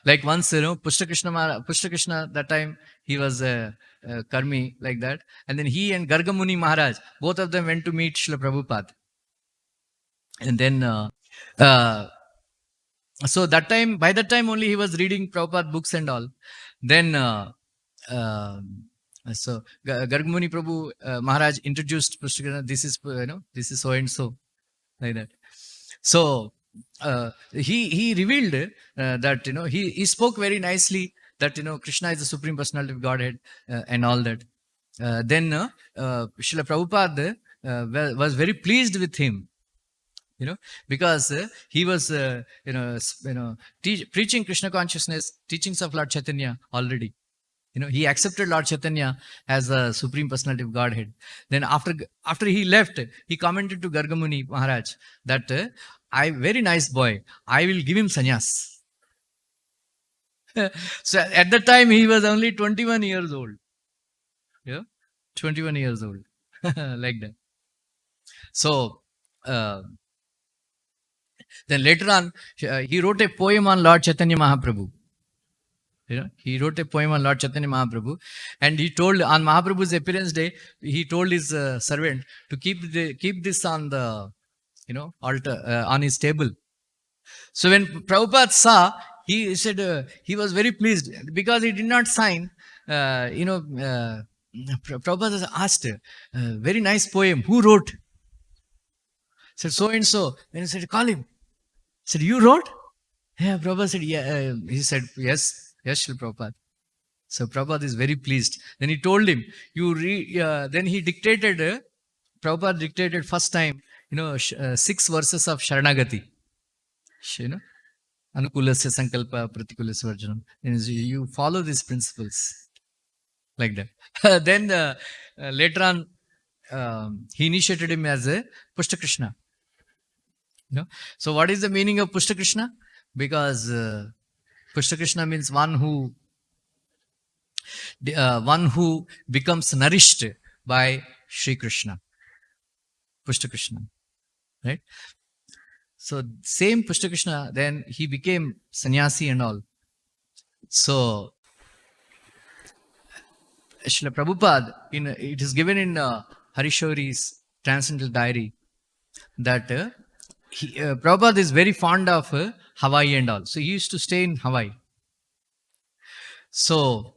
like once, Pushta Krishna, that time he was Karmi, like that. And then he and Gargamuni Maharaj, both of them went to meet Srila Prabhupada. And then, so by that time only he was reading Prabhupada books and all. Then, so Gargamuni Prabhu Maharaj introduced Pushta Krishna, this is so and so, like that. So he revealed that he spoke very nicely that Krishna is the Supreme Personality of Godhead and all that. Then Srila Prabhupada was very pleased with him, because he was preaching Krishna consciousness, teachings of Lord Chaitanya already. He accepted Lord Chaitanya as the Supreme Personality of Godhead. Then after he left, he commented to Gargamuni Maharaj that very nice boy, I will give him sannyas. So at that time he was only 21 years old. 21 years old. Like that. So then later on, he wrote a poem on Lord Chaitanya Mahaprabhu. He wrote a poem on Lord Chaitanya Mahaprabhu, and he told on Mahaprabhu's appearance day, he told his servant to keep this on the altar on his table. So when Prabhupada saw, he said he was very pleased because he did not sign. Prabhupada asked, very nice poem, who wrote? Said so and so. Then he said, call him. Said, you wrote? Yeah. Prabhupada said, yeah. He said, yes. Yes, Srila Prabhupada. So Prabhupada is very pleased. Then he told him, then he dictated, Prabhupada dictated first time, 6 verses of Sharanagati. Anukulasya Sankalpa Pratikulasya Varjanam. You follow these principles. Like that. Then later on, he initiated him as a Pushta Krishna. So what is the meaning of Pushta Krishna? Because Pushta Krishna means one who becomes nourished by Sri Krishna. Pushta Krishna. Right? So same Pushta Krishna, then he became sannyasi and all. So Srila Prabhupada, it is given in Harishori's Transcendental Diary that Prabhupada is very fond of Hawaii and all. So he used to stay in Hawaii. So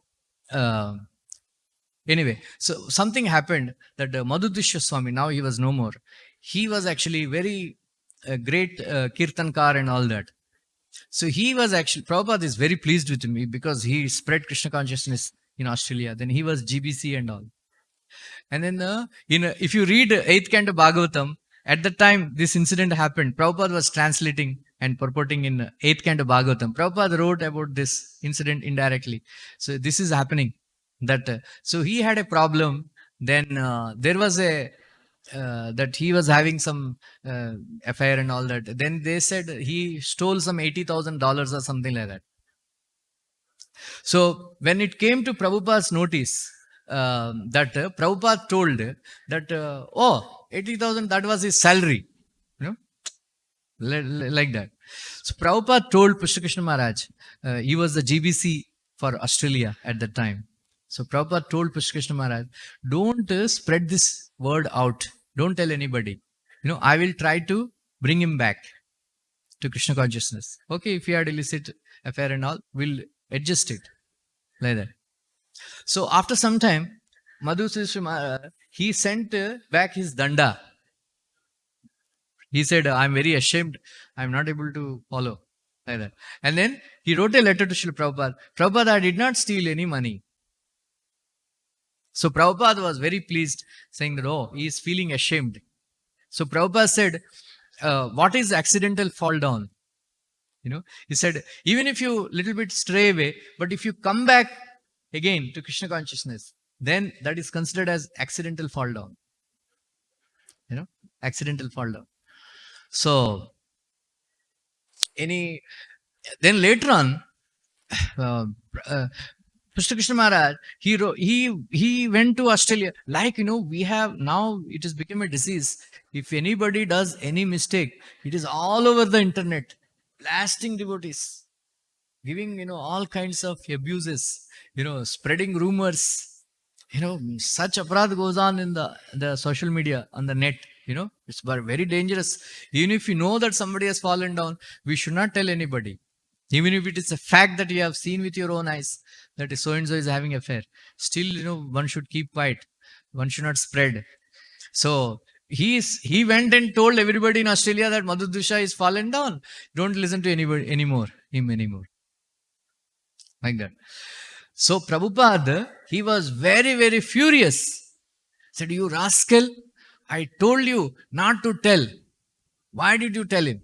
anyway, so something happened that Madhudishya Swami, now he was no more. He was actually very great kirtankar and all that. So he was actually, Prabhupada is very pleased with me because he spread Krishna consciousness in Australia. Then he was GBC and all. And then if you read 8th canto Bhagavatam, At the time this incident happened, Prabhupada was translating and purporting in 8th canto Bhagavatam. Prabhupada wrote about this incident indirectly. So this is happening. That so he had a problem. Then there was a that he was having some affair and all that. Then they said he stole some $80,000 or something like that. So when it came to Prabhupada's notice, that Prabhupada told that, 80,000, that was his salary. You know, like that. So Prabhupada told Pushpa Krishna Maharaj, he was the GBC for Australia at that time. So Prabhupada told Pushpa Krishna Maharaj, don't spread this word out. Don't tell anybody. I will try to bring him back to Krishna consciousness. Okay, if he had illicit affair and all, we'll adjust it. Like that. So after some time, Madhu Maharaj, he sent back his danda. He said, I'm very ashamed. I'm not able to follow. Like that. And then he wrote a letter to Srila Prabhupada. Prabhupada, I did not steal any money. So Prabhupada was very pleased, saying that, he is feeling ashamed. So Prabhupada said, what is accidental fall down? He said, even if you little bit stray away, but if you come back again to Krishna consciousness, then that is considered as accidental fall down. Accidental fall down. So, then later on, Krishna Krishna Maharaj, he went to Australia. Like, we have now, it has become a disease. If anybody does any mistake, it is all over the internet. Blasting devotees, giving, all kinds of abuses, spreading rumors. Such aparadh goes on in the social media, on the net. It's very dangerous. Even if you know that somebody has fallen down, we should not tell anybody. Even if it is a fact that you have seen with your own eyes that so-and-so is having affair, still, one should keep quiet. One should not spread. So he went and told everybody in Australia that Madhudusha is fallen down. Don't listen to anybody anymore. Like that. So Prabhupada, he was very, very furious. Said, you rascal, I told you not to tell. Why did you tell him?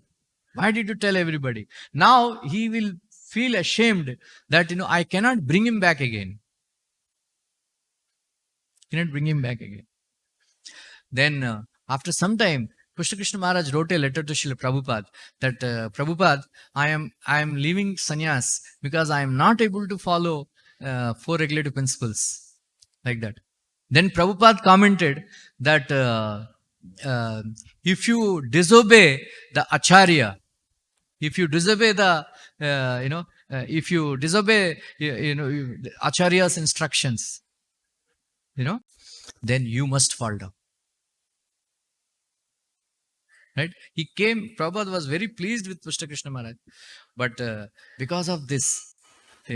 Why did you tell everybody? Now he will feel ashamed that, I cannot bring him back again. Then after some time, Pushpa Krishna Maharaj wrote a letter to Srila Prabhupada that, Prabhupada, I am leaving sannyas because I am not able to follow 4 regulative principles. Like that. Then Prabhupada commented that if you disobey the acharya, if you disobey the, if you disobey, acharya's instructions, then you must fall down. Right? Prabhupada was very pleased with Pushpa Krishna Maharaj. But because of this, he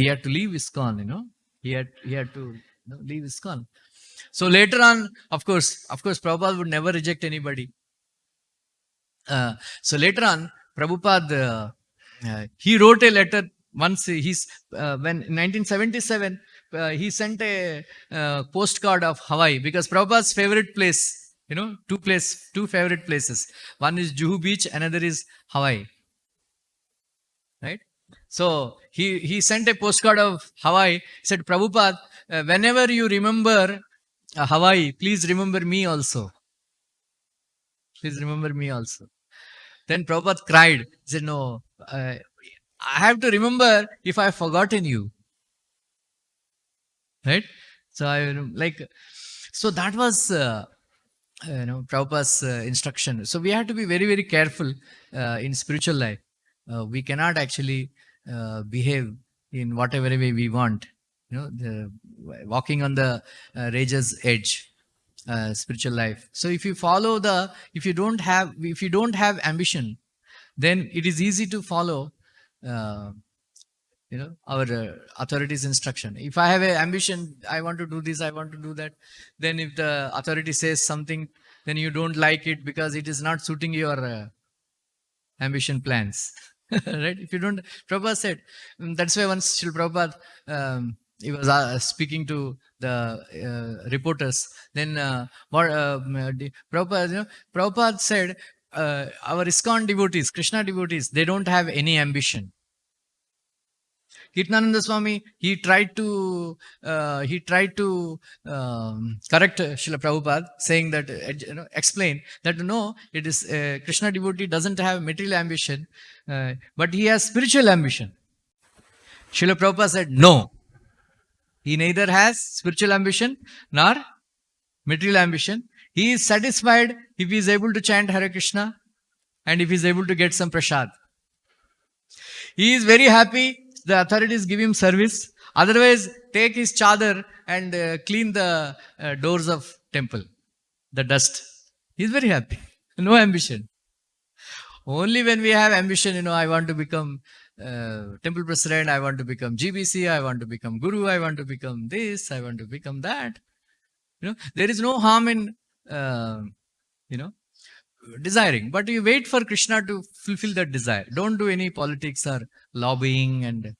had to leave ISKCON, he had to leave ISKCON. So later on, of course, Prabhupada would never reject anybody. So later on, Prabhupada, he wrote a letter once. When in 1977, he sent a postcard of Hawaii, because Prabhupada's favorite place, two favorite places. One is Juhu beach, another is Hawaii. Right? So he sent a postcard of Hawaii. He said, Prabhupada, whenever you remember Hawaii, please remember me also. Please remember me also. Then Prabhupada cried. He said, no, I have to remember if I have forgotten you. Right? So so that was Prabhupada's instruction. So we have to be very, very careful in spiritual life. We cannot actually behave in whatever way we want. Walking on the razor's edge, spiritual life. So if you if you don't have ambition, then it is easy to follow our authority's instruction. If I have an ambition, I want to do this, I want to do that, then if the authority says something, then you don't like it because it is not suiting your ambition plans. Right? If you don't, Prabhupada said, that's why once Srila Prabhupada he was speaking to the reporters. Then Prabhupada, Prabhupada said, our ISKCON devotees, Krishna devotees, they don't have any ambition. Kirtananda Swami, he tried to correct Srila Prabhupada, saying that, explain that no, it is Krishna devotee doesn't have material ambition, but he has spiritual ambition. Srila Prabhupada said, no, he neither has spiritual ambition nor material ambition. He is satisfied if he is able to chant Hare Krishna and if he is able to get some prasad. He is very happy the authorities give him service. Otherwise, take his chadar and clean the doors of temple, the dust. He is very happy. No ambition. Only when we have ambition, I want to become temple president, I want to become GBC, I want to become guru, I want to become this, I want to become that. There is no harm in, desiring, but you wait for Krishna to fulfill that desire. Don't do any politics or lobbying and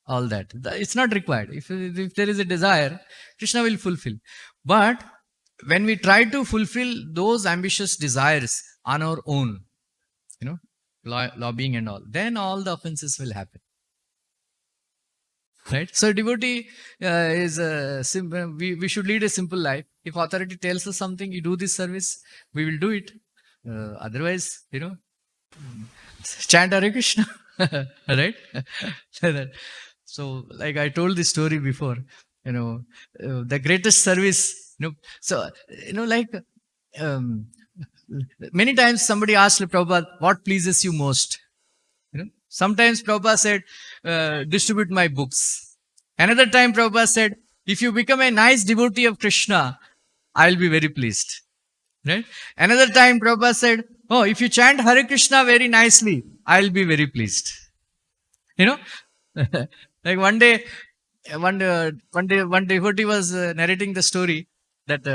all that. It's not required. If there is a desire, Krishna will fulfill. But when we try to fulfill those ambitious desires on our own, lobbying and all, then all the offenses will happen. Right? So devotee is simple. We should lead a simple life. If authority tells us something, you do this service, we will do it. Otherwise, chant Hare Krishna. Right? So, like I told this story before, the greatest service, many times somebody asked Prabhupada, what pleases you most? Sometimes Prabhupada said, distribute my books. Another time Prabhupada said, if you become a nice devotee of Krishna, I'll be very pleased. Right? Another time Prabhupada said, oh, if you chant Hare Krishna very nicely, I'll be very pleased. Like one devotee was narrating the story that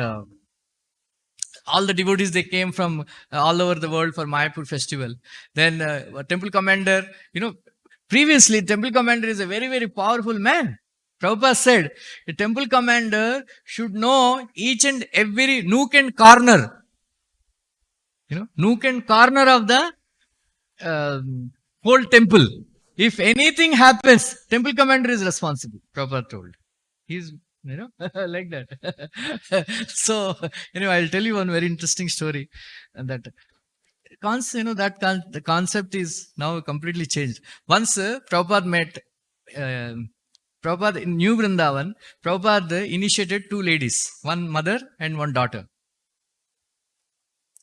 all the devotees, they came from all over the world for Mayapur festival. Then temple commander, previously temple commander is a very, very powerful man. Prabhupada said, a temple commander should know each and every nook and corner. Nook and corner of the whole temple. If anything happens, temple commander is responsible, Prabhupada told. He's, like that. So, I'll tell you one very interesting story. And that, the concept is now completely changed. Once Prabhupada met, Prabhupada in New Vrindavan, Prabhupada initiated two ladies, one mother and one daughter.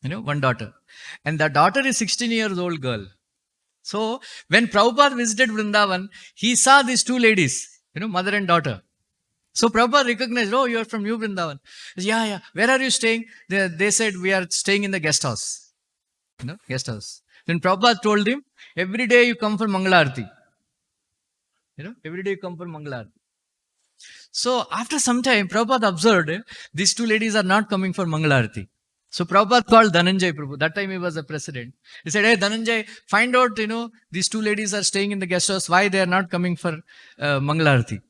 One daughter. And the daughter is 16 years old girl. So, when Prabhupada visited Vrindavan, he saw these two ladies, mother and daughter. So, Prabhupada recognized, oh, you are from New Vrindavan. Yeah. Where are you staying? They said, we are staying in the guest house. Guest house. Then Prabhupada told him, every day you come for Mangalarti. Every day you come for Mangalarti. So, after some time, Prabhupada observed, these two ladies are not coming for Mangalarti. So Prabhupada called Dhananjay Prabhu. That time he was a president. He said, hey Dhananjay, find out, these two ladies are staying in the guest house. Why they are not coming for Mangalarti?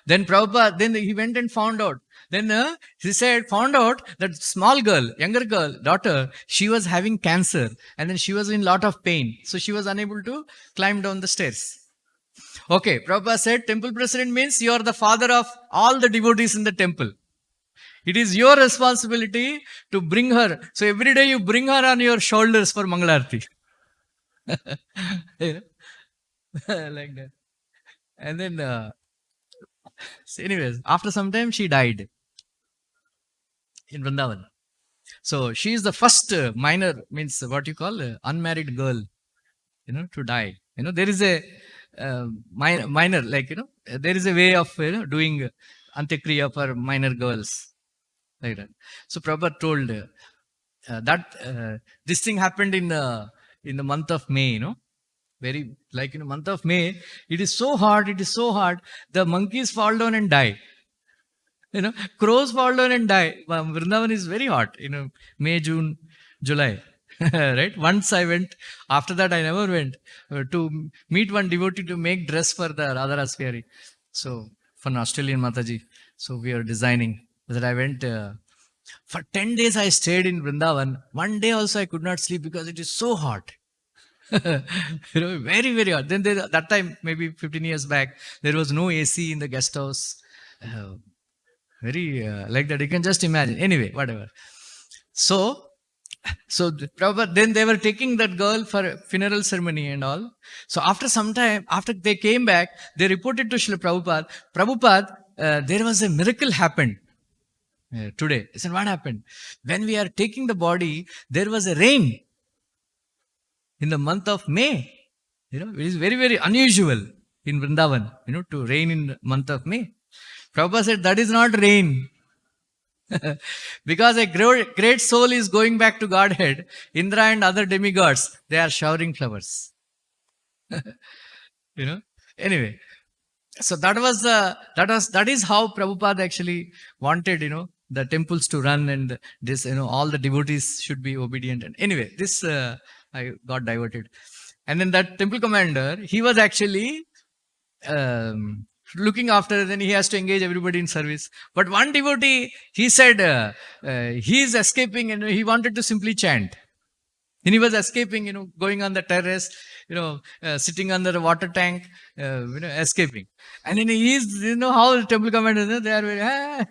Then Prabhupada, then he went and found out. Then he said, found out that small girl, younger girl, daughter, she was having cancer. And then she was in lot of pain. So she was unable to climb down the stairs. Okay, Prabhupada said, temple president means you are the father of all the devotees in the temple. It is your responsibility to bring her. So every day you bring her on your shoulders for Mangalarti. Like that. And then, so anyways, after some time she died in Vrindavan. So she is the first minor, means what you call unmarried girl, to die. There is a minor, like, there is a way of doing antyakriya for minor girls. Like that. So Prabhupada told that this thing happened in the month of May, very like in the month of May, it is so hot, the monkeys fall down and die. Crows fall down and die. Vrindavan is very hot, May, June, July. Right? Once I went, after that I never went to meet one devotee to make dress for the Radharasvyari. So for an Australian Mataji, so we are designing. That I went for 10 days. I stayed in Vrindavan. One day also I could not sleep because it is so hot. Very very hot. Then that time, maybe 15 years back, there was no AC in the guest house. Uh, very like that. You can just imagine. Anyway, whatever. So Prabhupada, then they were taking that girl for a funeral ceremony and all. So after some time, after they came back, they reported to Srila Prabhupada, Prabhupada, there was a miracle happened today. I said, what happened? When we are taking the body, there was a rain in the month of May. It is very, very unusual in Vrindavan, to rain in the month of May. Prabhupada said, that is not rain. Because a great soul is going back to Godhead, Indra and other demigods, they are showering flowers. Anyway, so that is how Prabhupada actually wanted, the temples to run, and this, all the devotees should be obedient. And anyway, this I got diverted. And then that temple commander, he was actually looking after, then he has to engage everybody in service. But one devotee, he said he is escaping, and he wanted to simply chant. And he was escaping, going on the terrace, sitting under the water tank, escaping. And then he is, how the temple commander, they are very, like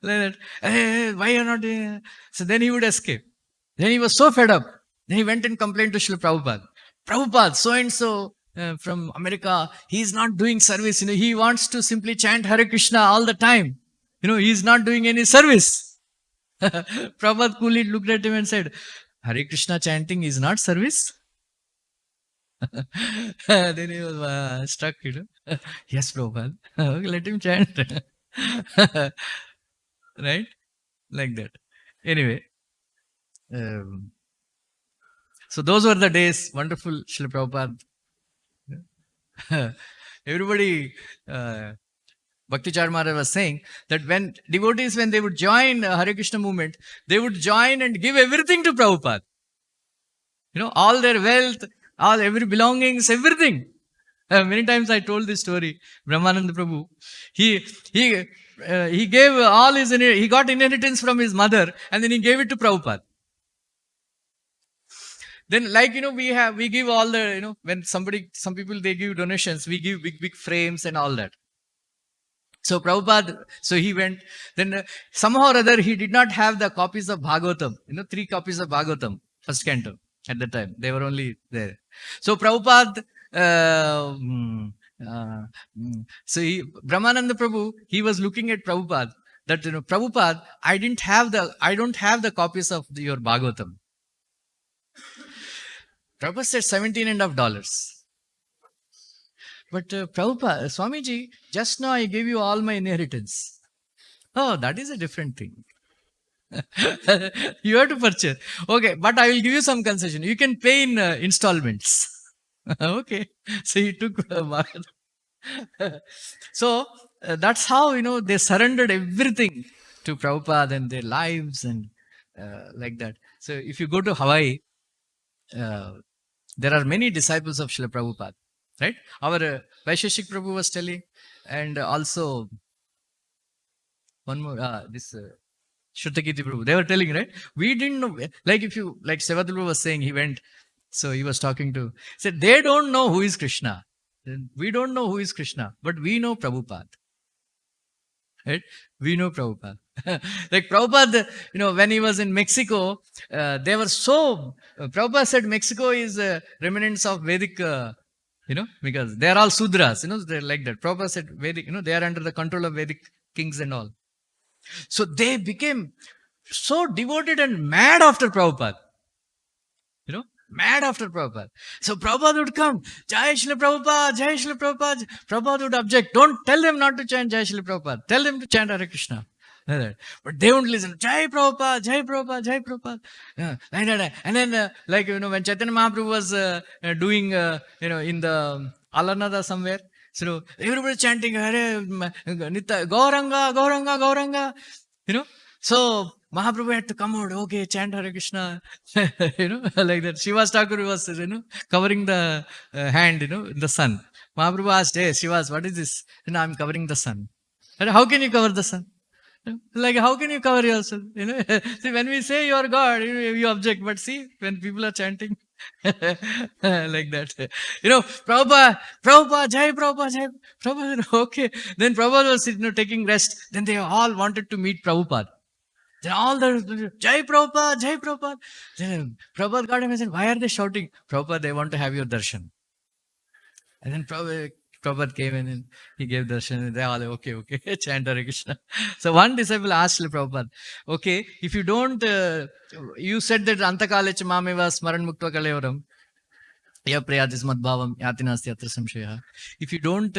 that. Hey, why you are not here? So then he would escape. Then he was so fed up. Then he went and complained to Srila Prabhupada. Prabhupada, so-and-so, from America, he is not doing service. He wants to simply chant Hare Krishna all the time. He is not doing any service. Prabhupada coolly looked at him and said, Hare Krishna chanting is not service? Then he was struck, Yes, Prabhupada. Okay, let him chant. Right? Like that. Anyway. So those were the days. Wonderful, Srila Prabhupada. Everybody, Bhakti Charmara was saying that when devotees, when they would join Hare Krishna movement, they would join and give everything to Prabhupada. All their wealth, every belongings, everything. Many times I told this story. Brahmananda Prabhu, he gave all his, he got inheritance from his mother, and then he gave it to Prabhupada. Then, like, we give all the, when some people, they give donations, we give big frames and all that. So Prabhupada, so he went, then somehow or other, he did not have the copies of Bhagavatam, 3 copies of Bhagavatam, first canto at the time. They were only there. So Prabhupada, Brahmananda Prabhu, he was looking at Prabhupada, that, Prabhupada, I don't have the copies of your Bhagavatam. Prabhupada said $17.50. But Prabhupada, Swamiji, just now I gave you all my inheritance. Oh, that is a different thing. You have to purchase. Okay, but I will give you some concession. You can pay in installments. Okay. So he took So that's how, they surrendered everything to Prabhupada and their lives and like that. So if you go to Hawaii, there are many disciples of Srila Prabhupada, right? Our Vaisheshik Prabhu was telling, and also one more, this Shrutakirti Prabhu, they were telling, right? We didn't know, like Sevadru was saying, he went, so he was talking to, said, they don't know who is Krishna. We don't know who is Krishna, but we know Prabhupada. Right? We know Prabhupada. Like Prabhupada, when he was in Mexico, they were so, Prabhupada said Mexico is remnants of Vedic, because they are all Sudras, they're like that. Prabhupada said Vedic, they are under the control of Vedic kings and all. So they became so devoted and mad after Prabhupada. Mad after Prabhupada. So Prabhupada would come, Jai Srila Prabhupada, Jai Srila Prabhupada. Prabhupada would object, don't tell them not to chant Jai Srila Prabhupada. Tell them to chant Hare Krishna. But they won't listen. Jai Prabhupada, Jai Prabhupada, Jai Prabhupada. And then, when Chaitanya Mahaprabhu was doing, in the Alanada somewhere, so everybody chanting Hare, Gauranga, Gauranga, Gauranga. So Mahaprabhu had to come out, okay, chant Hare Krishna, like that. Srivas Thakur was, covering the hand, in the sun. Mahaprabhu asked, hey, Shivas, what is this? And I'm covering the sun. And how can you cover the sun? Like, how can you cover yourself? See, when we say you are God, you object. But see, when people are chanting like that, Prabhupada, Jai Prabhupada, Jai Prabhupada. Okay. Then Prabhupada was taking rest. Then they all wanted to meet Prabhupada. Then all the Jai Prabhupada, Jai Prabhupada. Then Prabhupada got him and said, why are they shouting? Prabhupada, they want to have your darshan. And then Prabhupada came in and he gave darshan and they all, okay, chant Hare Krishna. So one disciple asked Prabhupada, okay, if you don't, you said that Antakalecha Mameva Smaran Muktva Kalevaram, Ya Prayatis Madbhavam Yatinasti Atra Samshaya. If you don't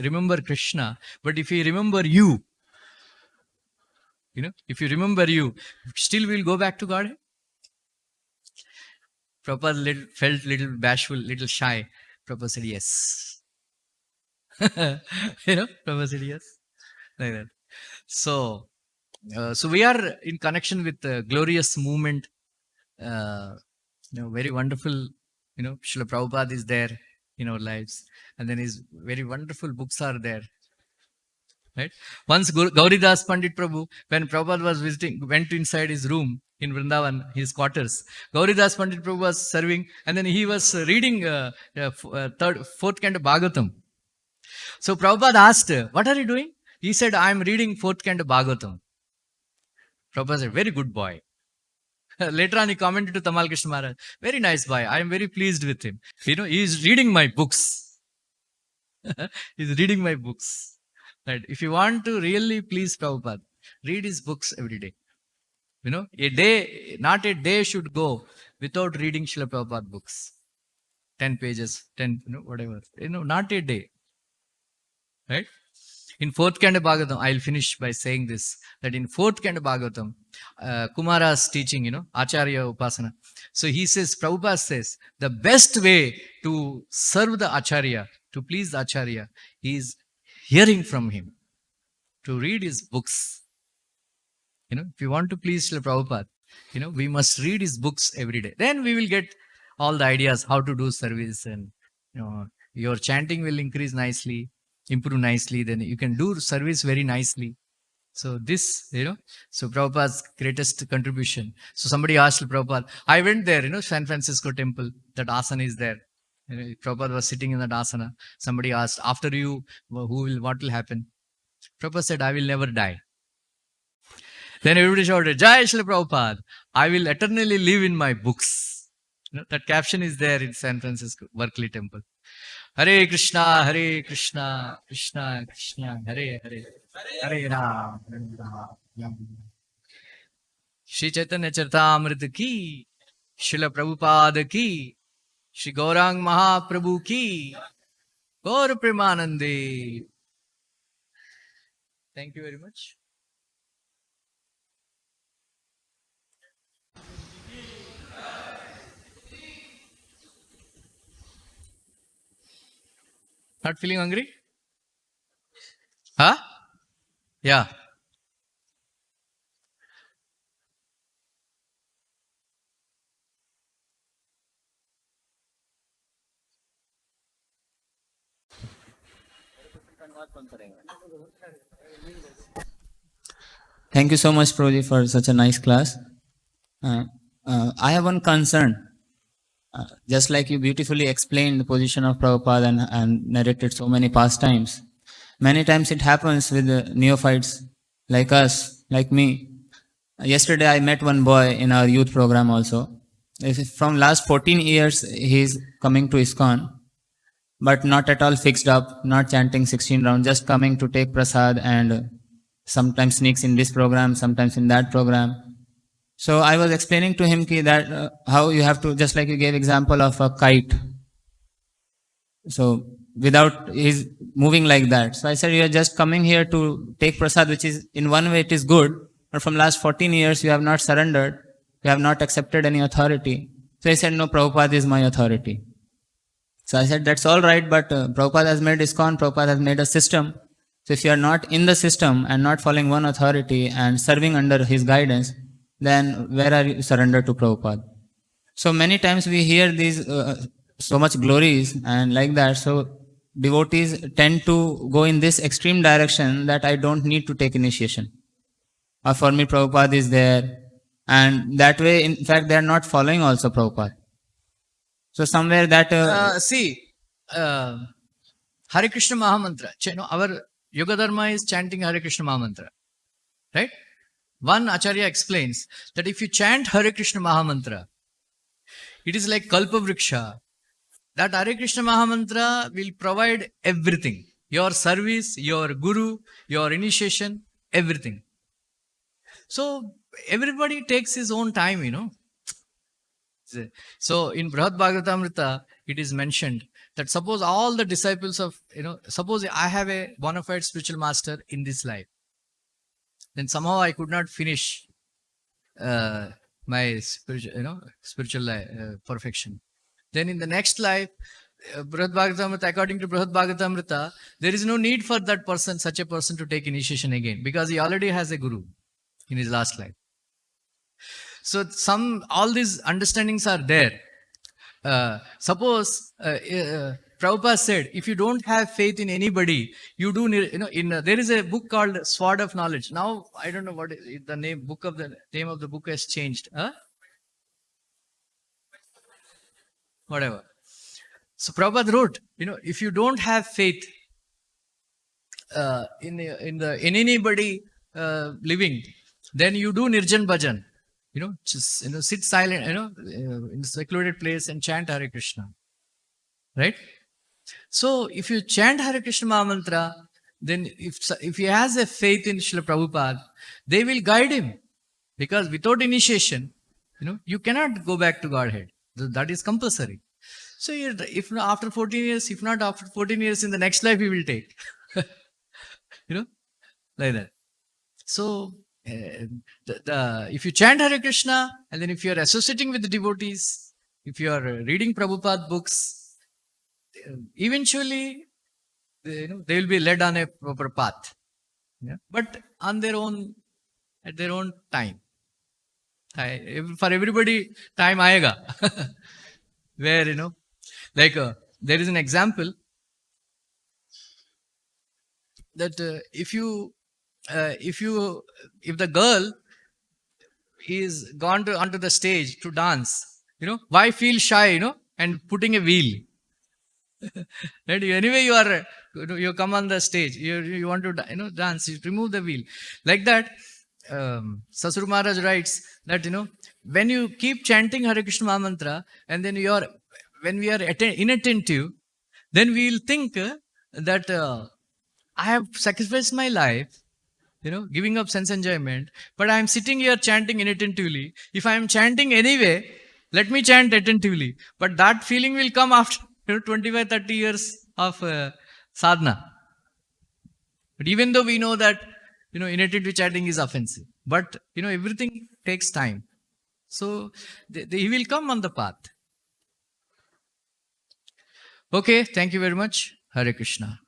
remember Krishna, but if you remember you, if you remember you, still we'll go back to God. Prabhupada felt little bashful, little shy. Prabhupada said yes. Prabhupada said yes. Like that. So we are in connection with the glorious movement. Very wonderful. Srila Prabhupada is there in our lives, and then his very wonderful books are there. Right? Once Gauridas Pandit Prabhu, when Prabhupada was visiting, went inside his room in Vrindavan, his quarters. Gauridas Pandit Prabhu was serving, and then he was reading fourth canto Bhagavatam. So Prabhupada asked, what are you doing? He said, I am reading fourth canto Bhagavatam. Prabhupada said, very good boy. Later on, he commented to Tamal Krishna Maharaj, very nice boy. I am very pleased with him. He is reading my books. He is reading my books. Right? If you want to really please Prabhupada, read his books every day. Not a day should go without reading Srila Prabhupada books. 10 pages, 10, whatever. Not a day. Right? In fourth canto Bhagavatam, I'll finish by saying this, that in fourth canto Bhagavatam, Kumara's teaching, Acharya Upasana. So he says, Prabhupada says, the best way to serve the Acharya, to please the Acharya, is hearing from him, to read his books. If you want to please Srila Prabhupada, we must read his books every day. Then we will get all the ideas how to do service, and your chanting will increase nicely, improve nicely. Then you can do service very nicely. So this, so Prabhupada's greatest contribution. So somebody asked Prabhupada, I went there, San Francisco temple, that asana is there. Prabhupada was sitting in that asana. Somebody asked, after you, what will happen? Prabhupada said, I will never die. Then everybody shouted, Jai Srila Prabhupada, I will eternally live in my books. That caption is there in San Francisco, Berkeley temple. Hare Krishna, Krishna Krishna, Hare Hare, Hare Rama, Hare Rama. Shri Chaitanya Charitamrit ki, Srila Prabhupada ki, Shri Gaurang Mahaprabhu ki, Gaur Premanande. Thank you very much. Not feeling hungry? Huh? Yeah. Thank you so much, Prabhuji, for such a nice class. I have one concern. Just like you beautifully explained the position of Prabhupada and narrated so many pastimes, many times it happens with the neophytes like us, like me. Yesterday I met one boy in our youth program also. From last 14 years he is coming to ISKCON, but not at all fixed up, not chanting 16 rounds, just coming to take prasad and sometimes sneaks in this program, sometimes in that program. So I was explaining to him that how you have to, just like you gave example of a kite. So without his moving like that. So I said, you are just coming here to take prasad, which is in one way it is good, but from last 14 years you have not surrendered, you have not accepted any authority. So he said, no, Prabhupada is my authority. So I said, that's all right, but Prabhupada has made ISKCON, Prabhupada has made a system. So if you are not in the system and not following one authority and serving under his guidance, then where are you surrendered to Prabhupada? So many times we hear these so much glories and like that. So devotees tend to go in this extreme direction that I don't need to take initiation. Or for me, Prabhupada is there. And that way, in fact, they are not following also Prabhupada. So somewhere that... See, Hare Krishna Mahamantra. Our Yoga Dharma is chanting Hare Krishna Mahamantra. Right? One Acharya explains that if you chant Hare Krishna Mahamantra, it is like Kalpa Vriksha. That Hare Krishna Mahamantra will provide everything. Your service, your guru, your initiation, everything. So everybody takes his own time, you know. So in Brihad Bhagavatamrita, it is mentioned that suppose all the disciples of, suppose I have a bona fide spiritual master in this life, then somehow I could not finish my spiritual perfection. Then in the next life, Brihad Bhagavatamrita, according to Brihad Bhagavatamrita, there is no need for that person, such a person, to take initiation again, because he already has a guru in his last life. So all these understandings are there. Suppose Prabhupada said, if you don't have faith in anybody, you do. There is a book called Sword of Knowledge. Now I don't know what is the name. Name of the book has changed. Whatever. So Prabhupada wrote, if you don't have faith in anybody living, then you do Nirjan Bhajan. Just sit silent, in a secluded place and chant Hare Krishna. Right? So if you chant Hare Krishna Mahamantra, then if he has a faith in Srila Prabhupada, they will guide him. Because without initiation, you cannot go back to Godhead. That is compulsory. So if not after 14 years, if not after 14 years, in the next life he will take. Like that. So if you chant Hare Krishna, and then if you are associating with the devotees, if you are reading Prabhupada books, eventually they will be led on a proper path. But on their own, at their own time. For everybody, time aayega. Where, like there is an example that if the girl is gone onto the stage to dance, why feel shy, and putting a wheel? Right? Anyway, you come on the stage, you want to dance, you remove the wheel. Like that, Sasur Maharaj writes that when you keep chanting Hare Krishna Mahamantra, and then when we are inattentive, then we will think that I have sacrificed my life, giving up sense enjoyment, but I am sitting here chanting inattentively. If I am chanting anyway, let me chant attentively. But that feeling will come after 25, 30 years of sadhana. But even though we know that, inattentive chanting is offensive, but, everything takes time. So, he will come on the path. Okay, thank you very much. Hare Krishna.